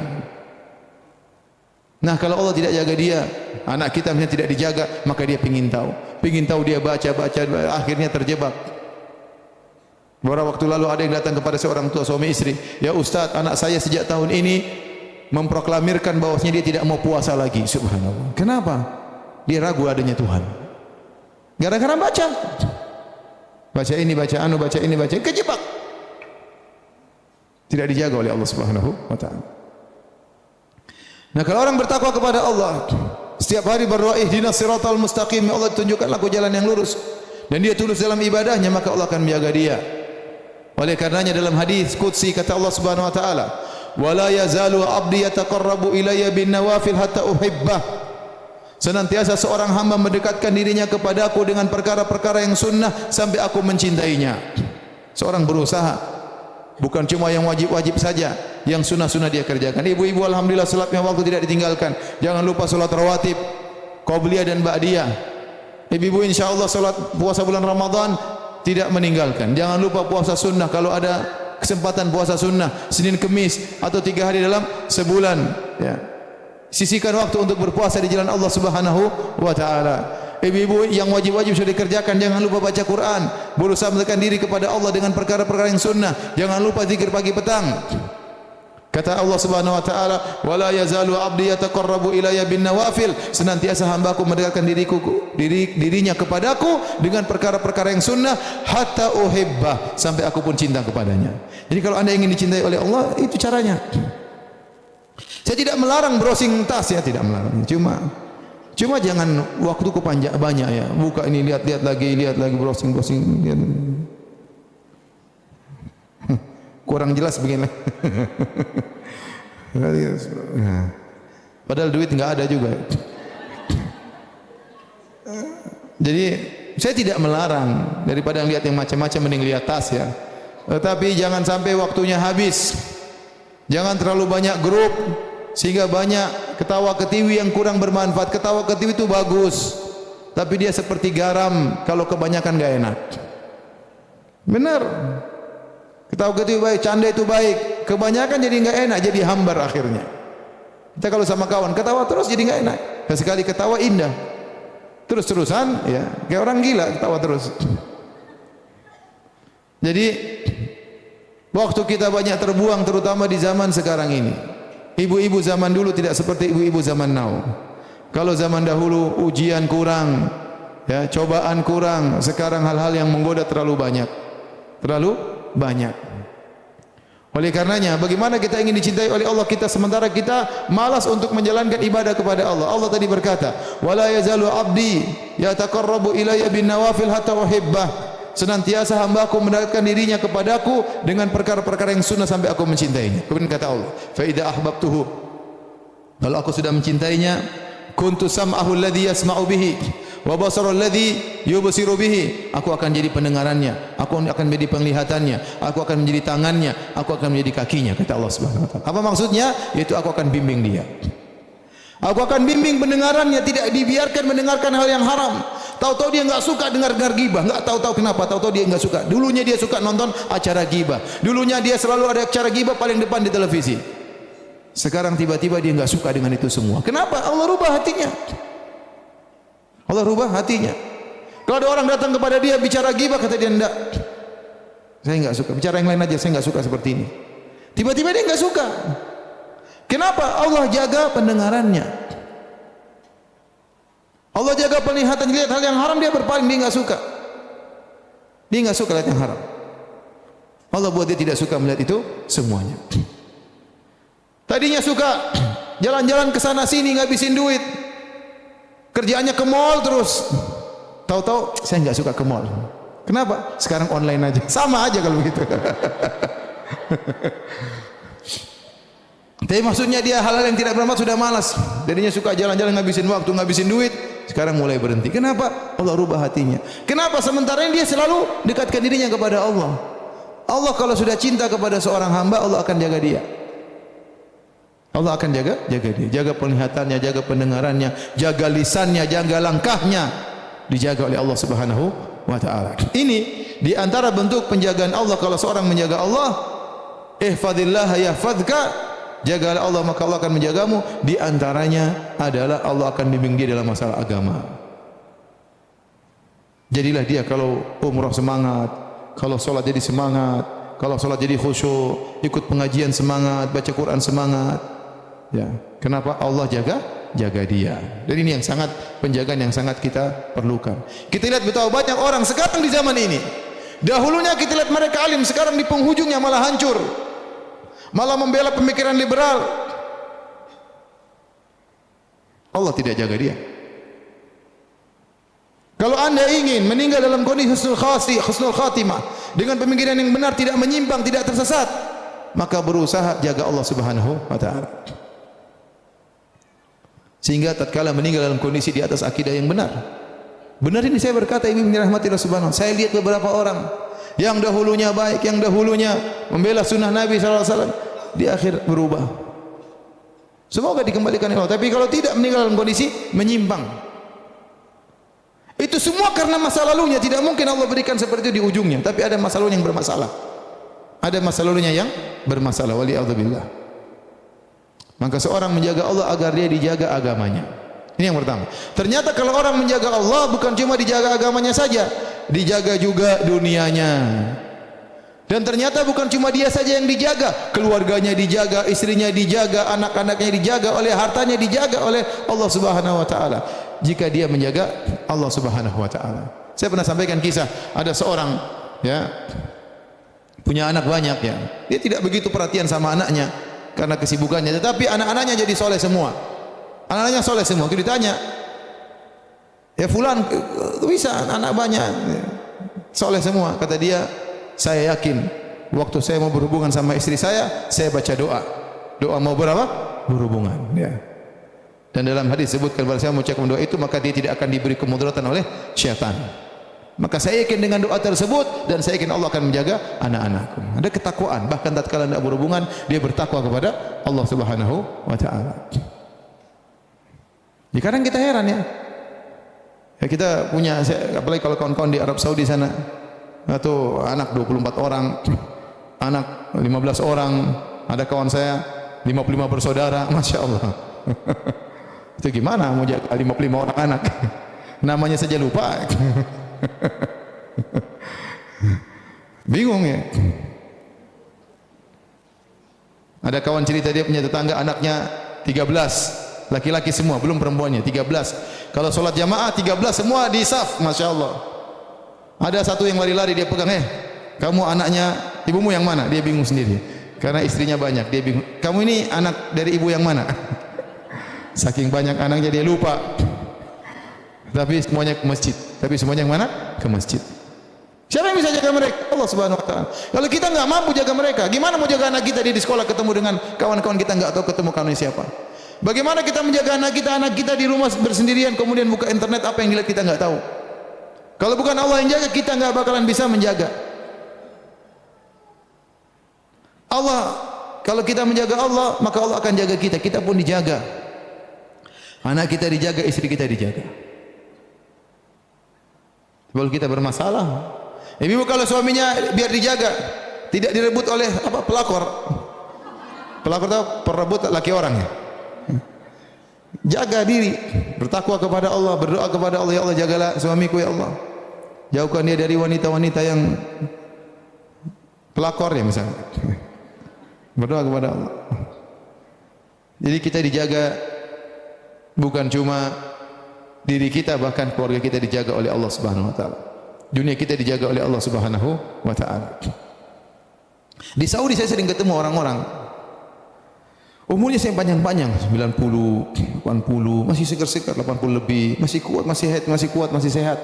Nah, kalau Allah tidak jaga dia, anak kita misalnya tidak dijaga, maka dia pingin tahu dia baca, akhirnya terjebak. Beberapa waktu lalu ada yang datang kepada seorang tua suami istri, "Ya Ustaz, anak saya sejak tahun ini memproklamirkan bahwasanya dia tidak mau puasa lagi." Subhanallah. Kenapa? Dia ragu adanya Tuhan. Gara-gara baca ini, baca ini, kejebak. Tidak dijaga oleh Allah Subhanahu wa taala. Nah, kalau orang bertakwa kepada Allah, setiap hari berdoa ihdinas siratal mustaqim, ya Allah tunjukkanlah aku jalan yang lurus, dan dia tulus dalam ibadahnya, maka Allah akan menjaga dia. Oleh karenanya dalam hadis qudsi kata Allah Subhanahu wa taala, "Wala yazalu 'abdi yataqarrabu ilayya bin nawafil hatta uhibbah." Senantiasa seorang hamba mendekatkan dirinya kepadaku dengan perkara-perkara yang sunnah sampai aku mencintainya. Seorang berusaha, bukan cuma yang wajib-wajib saja, yang sunnah-sunnah dia kerjakan. Ibu-ibu alhamdulillah salatnya waktu tidak ditinggalkan. Jangan lupa salat rawatib, qabliyah dan ba'diyah. Ibu-ibu insyaallah salat puasa bulan Ramadan tidak meninggalkan. Jangan lupa puasa sunnah kalau ada kesempatan, puasa sunnah Senin Kamis atau 3 hari dalam sebulan, ya. Sisihkan waktu untuk berpuasa di jalan Allah Subhanahu wa taala. Ibu-ibu yang wajib-wajib sudah dikerjakan, jangan lupa baca Quran, berusaha mendekatkan diri kepada Allah dengan perkara-perkara yang sunnah. Jangan lupa zikir pagi petang. Kata Allah Subhanahu wa taala, "Wala yazalu 'abdi yataqarrabu ilayya bin nawafil." Senantiasa hambaku mendekatkan dirinya kepadaku dengan perkara-perkara yang sunnah hatta uhibbah, sampai aku pun cinta kepadanya. Jadi kalau Anda ingin dicintai oleh Allah, itu caranya. Saya tidak melarang browsing tas, ya, tidak melarang. Cuma jangan waktuku banyak, ya. Buka ini, lihat lagi browsing. Lihat. Kurang jelas begini. Padahal duit enggak ada juga. Jadi saya tidak melarang, daripada lihat yang macam-macam mending lihat tas, ya. Tetapi jangan sampai waktunya habis. Jangan terlalu banyak grup sehingga banyak ketawa ketiwi yang kurang bermanfaat. Ketawa ketiwi itu bagus, tapi dia seperti garam, kalau kebanyakan enggak enak. Benar. Ketawa ketiwi baik, canda itu baik. Kebanyakan jadi enggak enak, jadi hambar akhirnya. Kita kalau sama kawan ketawa terus jadi enggak enak. Dan sekali ketawa indah. Terus-terusan, ya, kayak orang gila ketawa terus. Jadi waktu kita banyak terbuang, terutama di zaman sekarang ini. Ibu-ibu zaman dulu tidak seperti ibu-ibu zaman now. Kalau zaman dahulu ujian kurang, ya, cobaan kurang. Sekarang hal-hal yang menggoda terlalu banyak. Oleh karenanya, bagaimana kita ingin dicintai oleh Allah sementara kita malas untuk menjalankan ibadah kepada Allah. Allah tadi berkata, "Wala yazalu 'abdi yataqarrabu ilayya bin nawafil hatta uhibbah." Senantiasa hambaku mendekatkan dirinya kepadaku dengan perkara-perkara yang sunnah sampai aku mencintainya. Kemudian kata Allah, "Fa idza ahbabtuhu." Kalau aku sudah mencintainya, kuntu sam'ahu alladhi yasma'u bihi wa basara alladhi yubsiru bihi. Aku akan jadi pendengarannya, aku akan menjadi penglihatannya, aku akan menjadi tangannya, aku akan menjadi kakinya, kata Allah Subhanahu wa taala. Apa maksudnya? Yaitu aku akan bimbing dia. Aku akan bimbing pendengarannya, tidak dibiarkan mendengarkan hal yang haram. Tahu-tahu dia enggak suka dengar gibah, enggak tahu-tahu kenapa, tahu-tahu dia enggak suka. Dulunya dia suka nonton acara gibah. Dulunya dia selalu ada acara gibah paling depan di televisi. Sekarang tiba-tiba dia enggak suka dengan itu semua. Kenapa? Allah rubah hatinya. Allah rubah hatinya. Kalau ada orang datang kepada dia bicara gibah, kata dia, enggak. Saya enggak suka. Bicara yang lain aja, saya enggak suka seperti ini. Tiba-tiba dia enggak suka. Kenapa? Allah jaga pendengarannya. Allah jaga penglihatan, lihat hal yang haram dia berpaling, dia enggak suka. Dia enggak suka lihat yang haram. Allah buat dia tidak suka melihat itu semuanya. Tadinya suka jalan-jalan ke sana sini ngabisin duit. Kerjaannya ke mall terus. Tahu-tahu saya enggak suka ke mall. Kenapa? Sekarang online aja. Sama aja kalau begitu. Tapi maksudnya dia hal-hal yang tidak bermanfaat sudah malas. Jadinya suka jalan-jalan ngabisin waktu, ngabisin duit. Sekarang mulai berhenti. Kenapa? Allah rubah hatinya. Kenapa? Sementara ini dia selalu dekatkan dirinya kepada Allah. Allah kalau sudah cinta kepada seorang hamba, Allah akan jaga dia. Allah akan jaga dia, jaga penglihatannya, jaga pendengarannya, jaga lisannya, jaga langkahnya, dijaga oleh Allah Subhanahu wa taala. Ini di antara bentuk penjagaan Allah. Kalau seorang menjaga Allah, ihfazillah yahfazka, jagalah Allah maka Allah akan menjagamu. Di antaranya adalah Allah akan bimbing dia dalam masalah agama. Jadilah dia kalau umrah semangat, kalau salat jadi semangat, kalau salat jadi khusyuk, ikut pengajian semangat, baca Quran semangat. Ya, kenapa? Allah jaga dia. Dan ini yang sangat penjagaan yang sangat kita perlukan. Kita lihat betapa banyak orang sekarang di zaman ini. Dahulunya kita lihat mereka alim, sekarang di penghujungnya malah hancur. Malah membela pemikiran liberal. Allah tidak jaga dia. Kalau anda ingin meninggal dalam kondisi husnul khatimah, dengan pemikiran yang benar, tidak menyimpang, tidak tersesat, maka berusaha jaga Allah Subhanahu wa taala. Sehingga tatkala meninggal dalam kondisi di atas akidah yang benar. Benar ini saya berkata, ibu dirahmati Allah Subhanahu wa taala. Saya lihat beberapa orang yang dahulunya baik, yang dahulunya membela sunnah Nabi SAW, di akhir berubah. Semoga dikembalikan Allah. Tapi kalau tidak, meninggal dalam kondisi menyimpang. Itu semua karena masa lalunya. Tidak mungkin Allah berikan seperti itu di ujungnya. Tapi ada masa lalunya yang bermasalah. Ada masa lalunya yang bermasalah. Wali'adzubillah. Maka seorang menjaga Allah agar dia dijaga agamanya. Ini yang pertama. Ternyata kalau orang menjaga Allah, bukan cuma dijaga agamanya saja, dijaga juga dunianya. Dan ternyata bukan cuma dia saja yang dijaga, keluarganya dijaga, istrinya dijaga, anak-anaknya dijaga, oleh hartanya dijaga oleh Allah Subhanahu wa taala. Jika dia menjaga Allah Subhanahu wa taala. Saya pernah sampaikan kisah, ada seorang ya punya anak banyak ya. Dia tidak begitu perhatian sama anaknya karena kesibukannya, tetapi anak-anaknya jadi soleh semua. Anak-anaknya soleh semua. Kita ditanya, ya fulan bisa anak banyak soleh semua. Kata dia, saya yakin waktu saya mau berhubungan sama istri saya baca doa. Doa mau berapa? Berhubungan. Ya. Dan dalam hadis sebutkan kalau saya mengucapkan doa itu, maka dia tidak akan diberi kemudaratan oleh syaitan. Maka saya yakin dengan doa tersebut, dan saya yakin Allah akan menjaga anak-anakku. Ada ketakwaan, bahkan tatkala tidak berhubungan dia bertakwa kepada Allah Subhanahu wa taala. Ya, kadang kita heran ya. Ya kita punya, apalagi kalau kawan-kawan di Arab Saudi sana, atau anak 24 orang, anak 15 orang, ada kawan saya 55 bersaudara, Masya Allah. Itu gimana mau jaga 55 orang anak? Namanya saja lupa. Bingung ya. Ada kawan cerita dia punya tetangga anaknya 13, laki-laki semua, belum perempuannya, 13. Kalau sholat jamaah 13 semua di saf, Masya Allah. Ada satu yang lari-lari, dia pegang, kamu anaknya ibumu yang mana? Dia bingung sendiri, karena istrinya banyak. Dia bingung, kamu ini anak dari ibu yang mana? Saking banyak anaknya dia lupa. Tapi semuanya ke masjid. Tapi semuanya yang mana? Ke masjid. Siapa yang bisa jaga mereka? Allah Subhanahu wa taala. Kalau kita enggak mampu jaga mereka, gimana mau jaga anak kita? Dia di sekolah ketemu dengan kawan-kawan kita enggak tahu ketemu kawan siapa. Bagaimana kita menjaga anak kita di rumah bersendirian, kemudian buka internet, apa yang dilihat kita enggak tahu. Kalau bukan Allah yang jaga, kita enggak bakalan bisa menjaga. Allah, kalau kita menjaga Allah, maka Allah akan jaga kita. Kita pun dijaga. Anak kita dijaga, istri kita dijaga. Kalau kita bermasalah, ibu kalau suaminya biar dijaga, tidak direbut oleh pelakor. Pelakor itu perebut laki orang ya. Jaga diri, bertakwa kepada Allah, berdoa kepada Allah, ya Allah jagalah suamiku ya Allah. Jauhkan dia dari wanita-wanita yang pelakor ya misalnya. Berdoa kepada Allah. Jadi kita dijaga bukan cuma diri kita, bahkan keluarga kita dijaga oleh Allah Subhanahu wa taala. Dunia kita dijaga oleh Allah Subhanahu wa taala. Di Saudi saya sering ketemu orang-orang umurnya saya panjang-panjang, 90, 80, masih segar-segar, 80 lebih, masih kuat, masih sehat.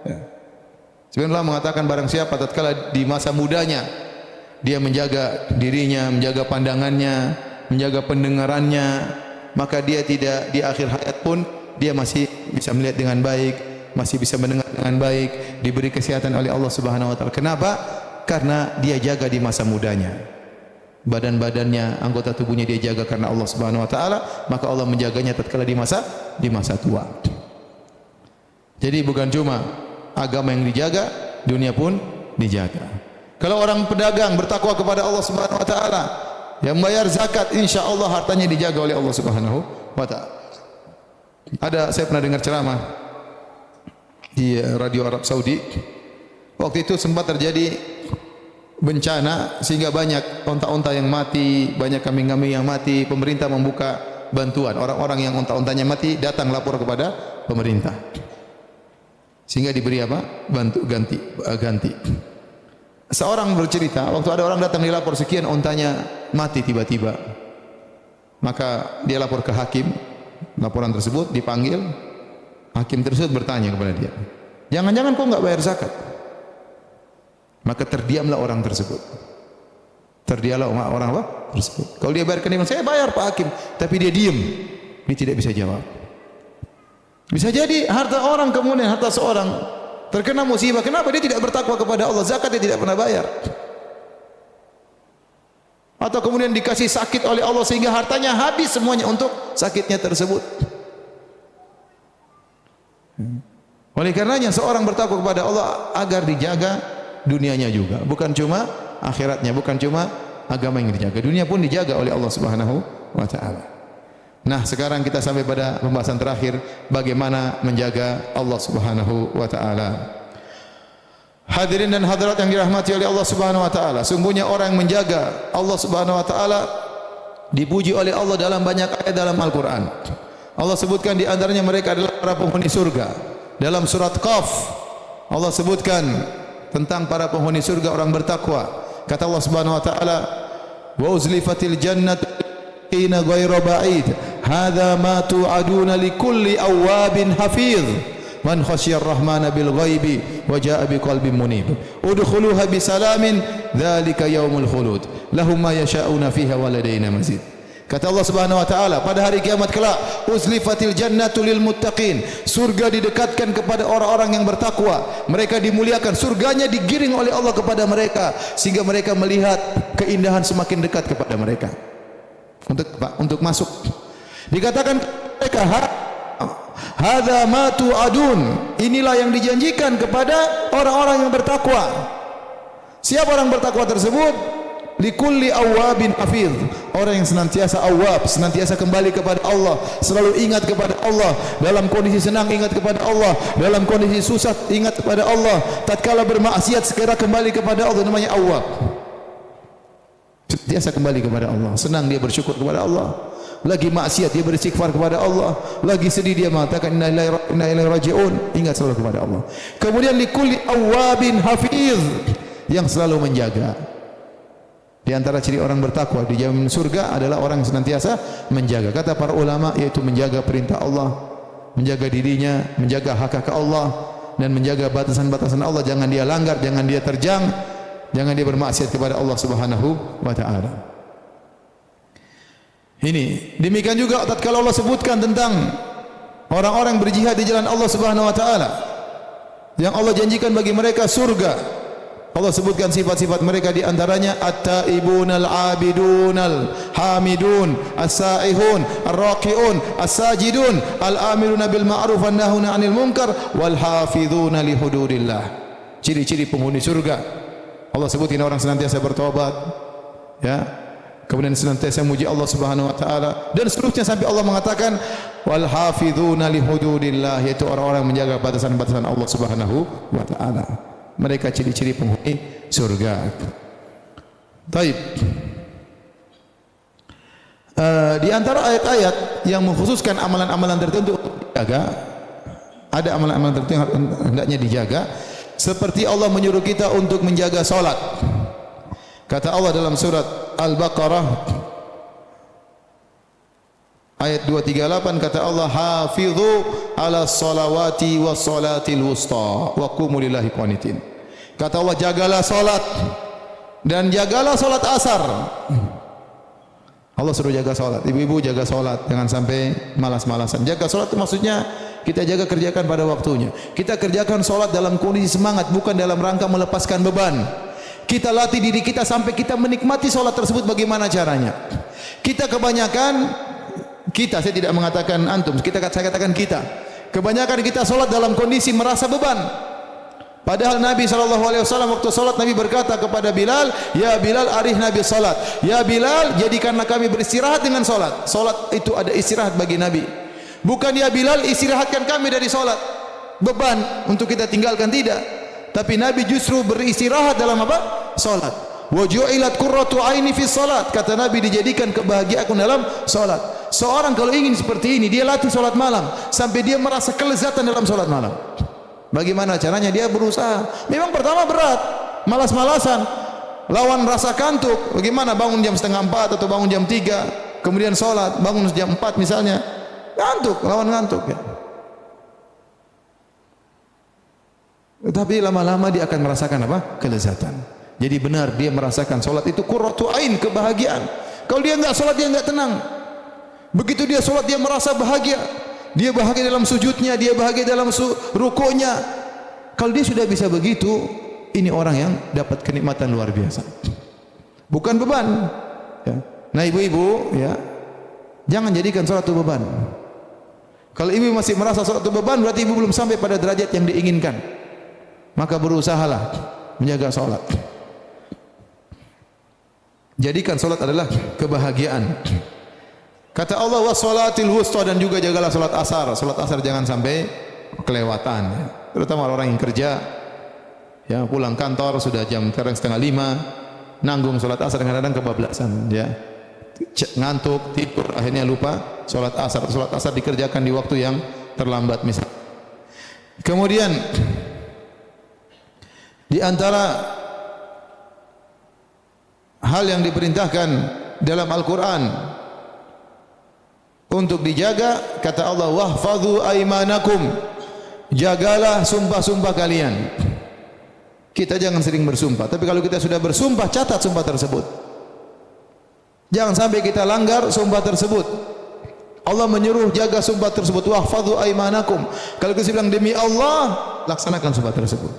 Ya. Sebenarnya Allah mengatakan barang siapa tatkala di masa mudanya dia menjaga dirinya, menjaga pandangannya, menjaga pendengarannya, maka dia tidak di akhir hayat pun dia masih bisa melihat dengan baik, masih bisa mendengar dengan baik, diberi kesehatan oleh Allah Subhanahu wa taala. Kenapa? Karena dia jaga di masa mudanya. badan-badannya, anggota tubuhnya dia jaga karena Allah Subhanahu wa taala, maka Allah menjaganya tatkala di masa tua. Jadi bukan cuma agama yang dijaga, dunia pun dijaga. Kalau orang pedagang bertakwa kepada Allah Subhanahu wa taala, yang bayar zakat, insyaallah hartanya dijaga oleh Allah Subhanahu wa taala. Saya pernah dengar ceramah di radio Arab Saudi. Waktu itu sempat terjadi bencana sehingga banyak onta-onta yang mati, banyak kambing-kambing yang mati. Pemerintah membuka bantuan. Orang-orang yang onta-ontanya mati datang lapor kepada pemerintah. Sehingga diberi apa? Ganti. Seorang bercerita, waktu ada orang datang dilapor sekian ontanya mati tiba-tiba. Maka dia lapor ke hakim. Laporan tersebut dipanggil. Hakim tersebut bertanya kepada dia, "Jangan-jangan kau enggak bayar zakat?" Maka terdiamlah orang tersebut. Terdiamlah orang apa? Tersebut. Kalau dia bayarkan, dia, "Saya bayar Pak Hakim," tapi dia diam. Dia tidak bisa jawab. Bisa jadi harta orang kemudian harta seorang terkena musibah. Kenapa dia tidak bertakwa kepada Allah? Zakat dia tidak pernah bayar. Atau kemudian dikasih sakit oleh Allah sehingga hartanya habis semuanya untuk sakitnya tersebut. Oleh karenanya seorang bertakwa kepada Allah agar dijaga dunianya juga, bukan cuma akhiratnya, bukan cuma agama yang dijaga, dunia pun dijaga oleh Allah Subhanahu wa taala. Nah, sekarang kita sampai pada pembahasan terakhir, bagaimana menjaga Allah Subhanahu wa taala. Hadirin dan hadirat yang dirahmati oleh Allah Subhanahu wa taala, sungguhnya orang yang menjaga Allah Subhanahu wa taala dipuji oleh Allah dalam banyak ayat dalam Al-Qur'an. Allah sebutkan di antaranya mereka adalah para penghuni surga. Dalam surat Qaf Allah sebutkan tentang para penghuni surga orang bertakwa. Kata Allah Subhanahu wa taala, "Wa uzlifatil jannatu qina ghairu ba'id. Hadza ma tu'aduna likulli awwabin hafiz. Man khasyiyar rahmana bil ghaibi wa jaa'a biqalbin munib. Udkhuluha bisalamin dzalika yaumul khulud. Lahum ma yasha'una fiha wa ladaina mazid." Kata Allah Subhanahu wa taala, pada hari kiamat kelak, uzlifatil jannatu lil muttaqin. Surga didekatkan kepada orang-orang yang bertakwa. Mereka dimuliakan, surganya digiring oleh Allah kepada mereka sehingga mereka melihat keindahan semakin dekat kepada mereka. Untuk masuk. Dikatakan mereka, hadza ma tu'adun. Inilah yang dijanjikan kepada orang-orang yang bertakwa. Siapa orang bertakwa tersebut? Likulli awwabin hafiz, orang yang senantiasa awwab, senantiasa kembali kepada Allah, selalu ingat kepada Allah, dalam kondisi senang ingat kepada Allah, dalam kondisi susah ingat kepada Allah, tatkala bermaksiat segera kembali kepada Allah, namanya awwab. Senantiasa kembali kepada Allah, senang dia bersyukur kepada Allah, lagi maksiat dia beristighfar kepada Allah, lagi sedih dia mengatakan inna ilaihi raji'un, ingat selalu kepada Allah. Kemudian likulli awwabin hafiz, yang selalu menjaga. Di antara ciri orang bertakwa dijamin surga adalah orang yang senantiasa menjaga. Kata para ulama, yaitu menjaga perintah Allah, menjaga dirinya, menjaga hak-hak Allah, dan menjaga batasan-batasan Allah. Jangan dia langgar, jangan dia terjang, jangan dia bermaksiat kepada Allah Subhanahu wa taala. Ini demikian juga tatkala Allah sebutkan tentang orang-orang berjihad di jalan Allah Subhanahu wa taala, yang Allah janjikan bagi mereka surga. Allah sebutkan sifat-sifat mereka, di antaranya at-taibunal abidunal hamidun as-saihun ar-raqiun as-sajidun al-amiruna bil ma'ruf wan nahuna 'anil munkar wal hafizuna li hududillah. Ciri-ciri penghuni surga Allah sebutin, orang senantiasa bertobat, ya, kemudian senantiasa memuji Allah Subhanahu wa taala, dan seterusnya sampai Allah mengatakan wal hafizuna li hududillah, yaitu orang-orang yang menjaga batasan-batasan Allah Subhanahu wa taala. Mereka ciri-ciri penghuni surga. Taib. Di antara ayat-ayat yang mengkhususkan amalan-amalan tertentu untuk dijaga, ada amalan-amalan tertentu yang hendaknya dijaga, seperti Allah menyuruh kita untuk menjaga salat. Kata Allah dalam surat Al-Baqarah ayat 238, kata Allah, hafizu ala salawati was salatil wusta wa qumu lillahi qanitin. Kata Allah, jagalah salat dan jagalah salat asar. Allah suruh jaga salat. Ibu-ibu jaga salat, jangan sampai malas-malasan. Jaga salat itu maksudnya kita jaga, kerjakan pada waktunya. Kita kerjakan salat dalam kondisi semangat, bukan dalam rangka melepaskan beban. Kita latih diri kita sampai kita menikmati solat tersebut. Bagaimana caranya? Kita kebanyakan, saya tidak mengatakan antum, saya katakan kita. Kebanyakan kita solat dalam kondisi merasa beban. Padahal Nabi SAW waktu solat Nabi berkata kepada Bilal, ya Bilal arihna bis solat. Ya Bilal jadikanlah kami beristirahat dengan solat. Solat itu ada istirahat bagi Nabi. Bukan ya Bilal istirahatkan kami dari solat. Beban untuk kita tinggalkan, tidak. Tapi Nabi justru beristirahat dalam apa? Solat. Wa ju'ilat qurratu aini fi salat. Kata Nabi, dijadikan kebahagiaanku dalam salat. Seorang kalau ingin seperti ini, dia latih salat malam sampai dia merasa kelezatan dalam salat malam. Bagaimana caranya? Dia berusaha. Memang pertama berat, malas-malasan, lawan rasa kantuk. Bagaimana bangun jam setengah 4 atau bangun jam 3, kemudian salat, bangun jam 4 misalnya, ngantuk, lawan ngantuk ya. Tetapi lama-lama dia akan merasakan apa? Kelezatan. Jadi benar dia merasakan solat itu qurratu ain, kebahagiaan. Kalau dia enggak solat dia enggak tenang. Begitu dia solat dia merasa bahagia. Dia bahagia dalam sujudnya, dia bahagia dalam rukuknya. Kalau dia sudah bisa begitu, ini orang yang dapat kenikmatan luar biasa. Bukan beban. Ya. Nah ibu-ibu, ya, jangan jadikan solat itu beban. Kalau ibu masih merasa solat itu beban, berarti ibu belum sampai pada derajat yang diinginkan. Maka berusahalah menjaga solat. Jadikan solat adalah kebahagiaan. Kata Allah wassalatil wusta, dan juga jagalah salat asar. Salat asar jangan sampai kelewatan ya. Terutama orang yang kerja ya, pulang kantor sudah jam sekarang 4:30, nanggung salat asar, kadang-kadang kebablasan ya. Ngantuk, tidur, akhirnya lupa salat asar. Salat asar dikerjakan di waktu yang terlambat misal. Kemudian di antara hal yang diperintahkan dalam Al-Qur'an untuk dijaga, kata Allah wahfadhu aimanakum, jagalah sumpah-sumpah kalian. Kita jangan sering bersumpah, tapi kalau kita sudah bersumpah, catat sumpah tersebut. Jangan sampai kita langgar sumpah tersebut. Allah menyuruh jaga sumpah tersebut, wahfadhu aimanakum. Kalau kita bilang demi Allah, laksanakan sumpah tersebut.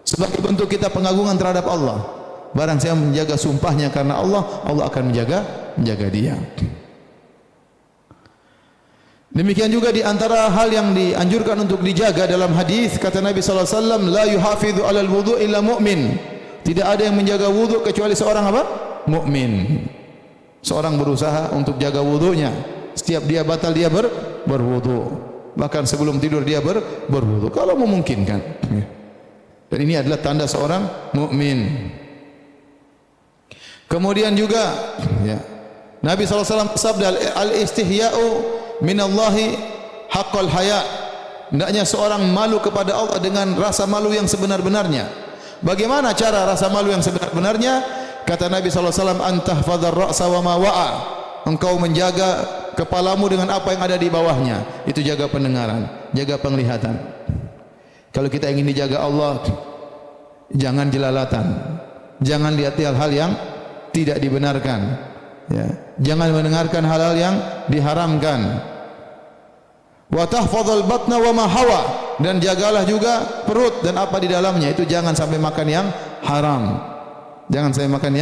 Sebagai bentuk kita pengagungan terhadap Allah. Barang siapa menjaga sumpahnya karena Allah, Allah akan menjaga dia. Demikian juga di antara hal yang dianjurkan untuk dijaga dalam hadis, kata Nabi sallallahu alaihi wasallam, la yuhafidhu 'alal wudu' illa mu'min. Tidak ada yang menjaga wudu kecuali seorang apa? Mukmin. Seorang berusaha untuk jaga wudunya. Setiap dia batal dia berwudu. Bahkan sebelum tidur dia berwudu kalau memungkinkan. Dan ini adalah tanda seorang mukmin. Kemudian juga ya, Nabi sallallahu alaihi wasallam bersabda, al-istihya'u minallahi haqqal haya. Hendaknya seorang malu kepada Allah dengan rasa malu yang sebenar-benarnya. Bagaimana cara rasa malu yang sebenar-benarnya? Kata Nabi sallallahu alaihi wasallam, antahfadzar ra'sa wa ma wa'a. Engkau menjaga kepalamu dengan apa yang ada di bawahnya. Itu jaga pendengaran, jaga penglihatan. Kalau kita ingin dijaga Allah, jangan jelalatan. Jangan lihat hal-hal yang tidak dibenarkan. Ya. Jangan mendengarkan hal-hal yang diharamkan. Wa tahfadzal batna wa ma hawa, dan jagalah juga perut dan apa di dalamnya. Itu jangan sampai makan yang haram. Jangan sampai makan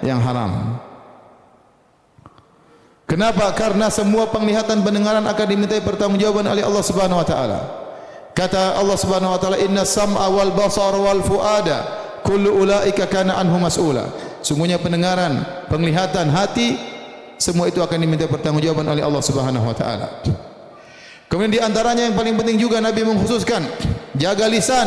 yang haram. Kenapa? Karena semua penglihatan pendengaran akan dimintai pertanggungjawaban oleh Allah Subhanahu wa taala. Kata Allah Subhanahu wa taala, inna sam'a wal basara wal fuada kullu ulaika kana anhu mas'ula. Semuanya pendengaran, penglihatan, hati, semua itu akan diminta pertanggungjawaban oleh Allah Subhanahu wa taala. Kemudian di antaranya yang paling penting juga Nabi mengkhususkan jaga lisan.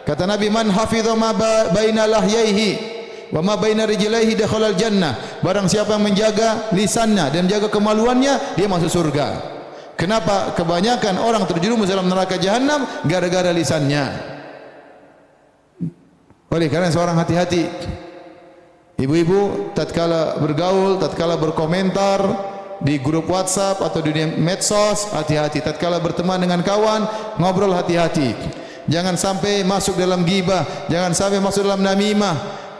Kata Nabi, man hafidha ma baina lahyaihi wa ma baina rijlaihi dakhalal jannah. Barang siapa yang menjaga lisannya dan menjaga kemaluannya, dia masuk surga. Kenapa? Kebanyakan orang terjerumus dalam neraka jahanam gara-gara lisannya. Oleh karena seorang hati-hati. Ibu-ibu tatkala bergaul, tatkala berkomentar di grup WhatsApp atau di medsos, hati-hati. Tatkala berteman dengan kawan, ngobrol hati-hati. Jangan sampai masuk dalam ghibah, jangan sampai masuk dalam namimah.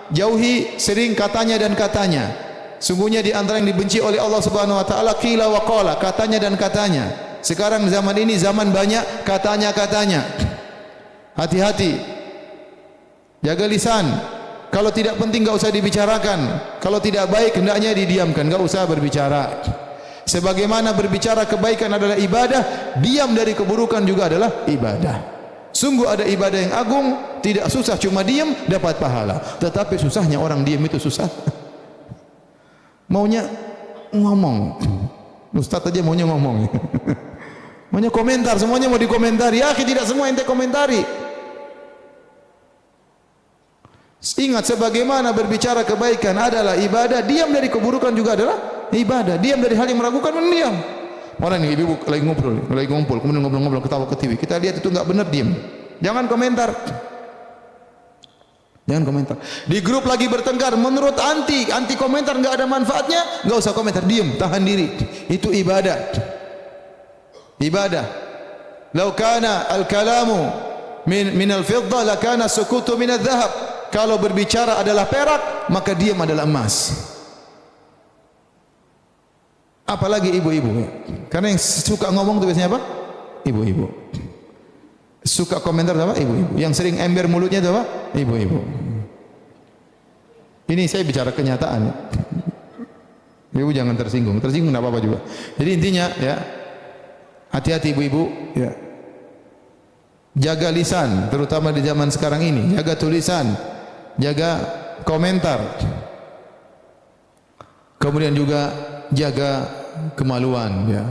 Jauhi sering katanya dan katanya. Sungguhnya di antara yang dibenci oleh Allah Subhanahu wa taala qila wa qala, katanya dan katanya. Sekarang zaman ini zaman banyak katanya-katanya. Hati-hati. Jaga lisan. Kalau tidak penting enggak usah dibicarakan. Kalau tidak baik hendaknya didiamkan, enggak usah berbicara. Sebagaimana berbicara kebaikan adalah ibadah, diam dari keburukan juga adalah ibadah. Sungguh ada ibadah yang agung, tidak susah, cuma diam dapat pahala. Tetapi susahnya orang diam itu susah. Maunya ngomong. Ustaz aja maunya ngomong. Maunya komentar, semuanya mau dikomentari. Ya, tidak semua ente komentari. Ingat, sebagaimana berbicara kebaikan adalah ibadah, diam dari keburukan juga adalah ibadah. Diam dari hal yang meragukan, mendiam. Orang ini ibu lagi ngumpul, kemudian ngobrol-ngobrol, ketawa-ketiwi. Kita lihat itu enggak benar, diam. Jangan komentar. Jangan komentar. Di grup lagi bertengkar, menurut anti komentar enggak ada manfaatnya, enggak usah komentar, diam, tahan diri. Itu ibadah. Ibadah. Lau kana al-kalamu min al-fiddah la kana sukutu min adh-dhahab. Kalau berbicara adalah perak, maka diam adalah emas. Apalagi ibu-ibu. Karena yang suka ngomong itu biasanya apa? Ibu-ibu. Suka komentar apa? Ibu-ibu. Yang sering ember mulutnya itu apa? Ibu-ibu. Ini saya bicara kenyataan. Ibu jangan tersinggung. Tersinggung enggak apa-apa juga. Jadi intinya ya, hati-hati ibu-ibu ya. Jaga lisan, terutama di zaman sekarang ini. Jaga tulisan, jaga komentar. Kemudian juga jaga kemaluan ya.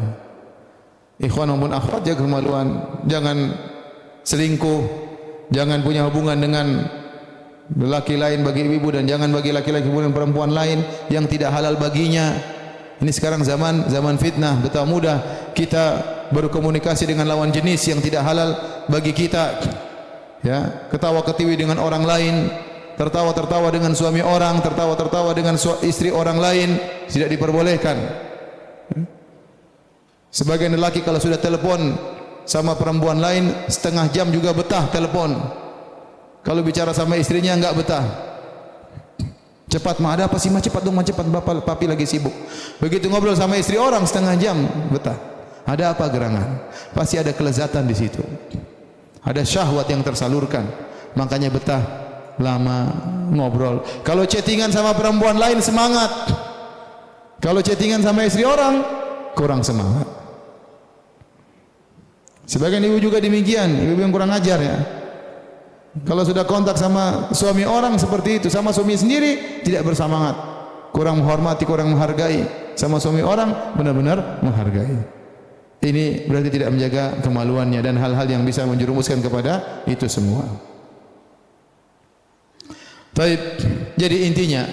Ikhwan maupun akhwat, jaga kemaluan. Jangan selingkuh, jangan punya hubungan dengan lelaki lain bagi ibu dan jangan bagi laki-laki hubungan perempuan lain yang tidak halal baginya. Ini sekarang zaman fitnah, betapa mudah kita berkomunikasi dengan lawan jenis yang tidak halal bagi kita. Ya, ketawa-ketiwi dengan orang lain, tertawa-tertawa dengan suami orang, tertawa-tertawa dengan istri orang lain, tidak diperbolehkan. Sebagian lelaki kalau sudah telepon sama perempuan lain setengah jam juga betah telepon. Kalau bicara sama istrinya enggak betah. Cepat, mah ada apa sih, mah cepat dong, mah cepat, bapak papi lagi sibuk. Begitu ngobrol sama istri orang setengah jam betah. Ada apa gerangan? Pasti ada kelezatan di situ. Ada syahwat yang tersalurkan. Makanya betah lama ngobrol. Kalau chattingan sama perempuan lain semangat. Kalau chattingan sama istri orang kurang semangat. Sebagian ibu juga demikian, ibu yang kurang ajar ya. Kalau sudah kontak sama suami orang seperti itu, sama suami sendiri tidak bersemangat, kurang menghormati, kurang menghargai. Sama suami orang benar-benar menghargai. Ini berarti tidak menjaga kemaluannya dan hal-hal yang bisa menjerumuskan kepada itu semua. Baik, jadi intinya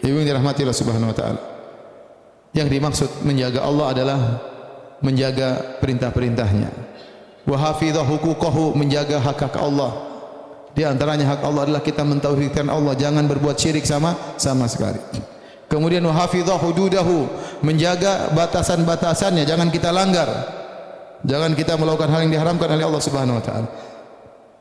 ibu yang dirahmati Allah Subhanahu wa taala, yang dimaksud menjaga Allah adalah menjaga perintah-perintahnya. Wa hafidha huquqahu, menjaga hak-hak Allah. Di antaranya hak Allah adalah kita mentauhidkan Allah, jangan berbuat syirik sama sekali. Kemudian wa hafidha hududahu, menjaga batasan-batasannya, jangan kita langgar. Jangan kita melakukan hal yang diharamkan oleh Allah Subhanahu wa taala.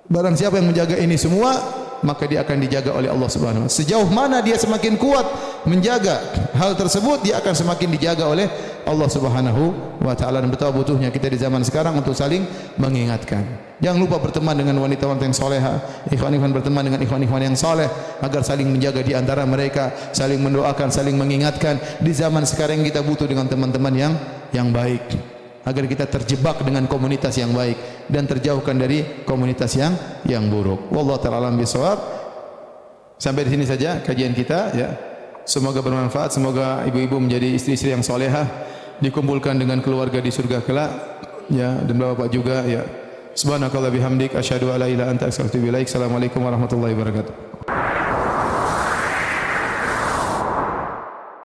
Barang siapa yang menjaga ini semua, maka dia akan dijaga oleh Allah Subhanahu wa taala. Sejauh mana dia semakin kuat menjaga hal tersebut, dia akan semakin dijaga oleh Allah Subhanahu wa taala. Dan betapa butuhnya kita di zaman sekarang untuk saling mengingatkan. Jangan lupa berteman dengan wanita-wanita yang salehah, ikhwan-ikhwan berteman dengan ikhwan-ikhwan yang saleh agar saling menjaga di antara mereka, saling mendoakan, saling mengingatkan. Di zaman sekarang kita butuh dengan teman-teman yang baik, agar kita terjebak dengan komunitas yang baik dan terjauhkan dari komunitas yang buruk. Wallahu ta'ala alam bisawab. Sampai di sini saja kajian kita ya. Semoga bermanfaat, semoga ibu-ibu menjadi istri-istri yang salehah, dikumpulkan dengan keluarga di surga kelak ya, dan bapak juga ya. Subhanakallah bihamdik asyhadu alla ilaha illa anta astaghfiruka wa atubu ilaik. Assalamualaikum warahmatullahi wabarakatuh.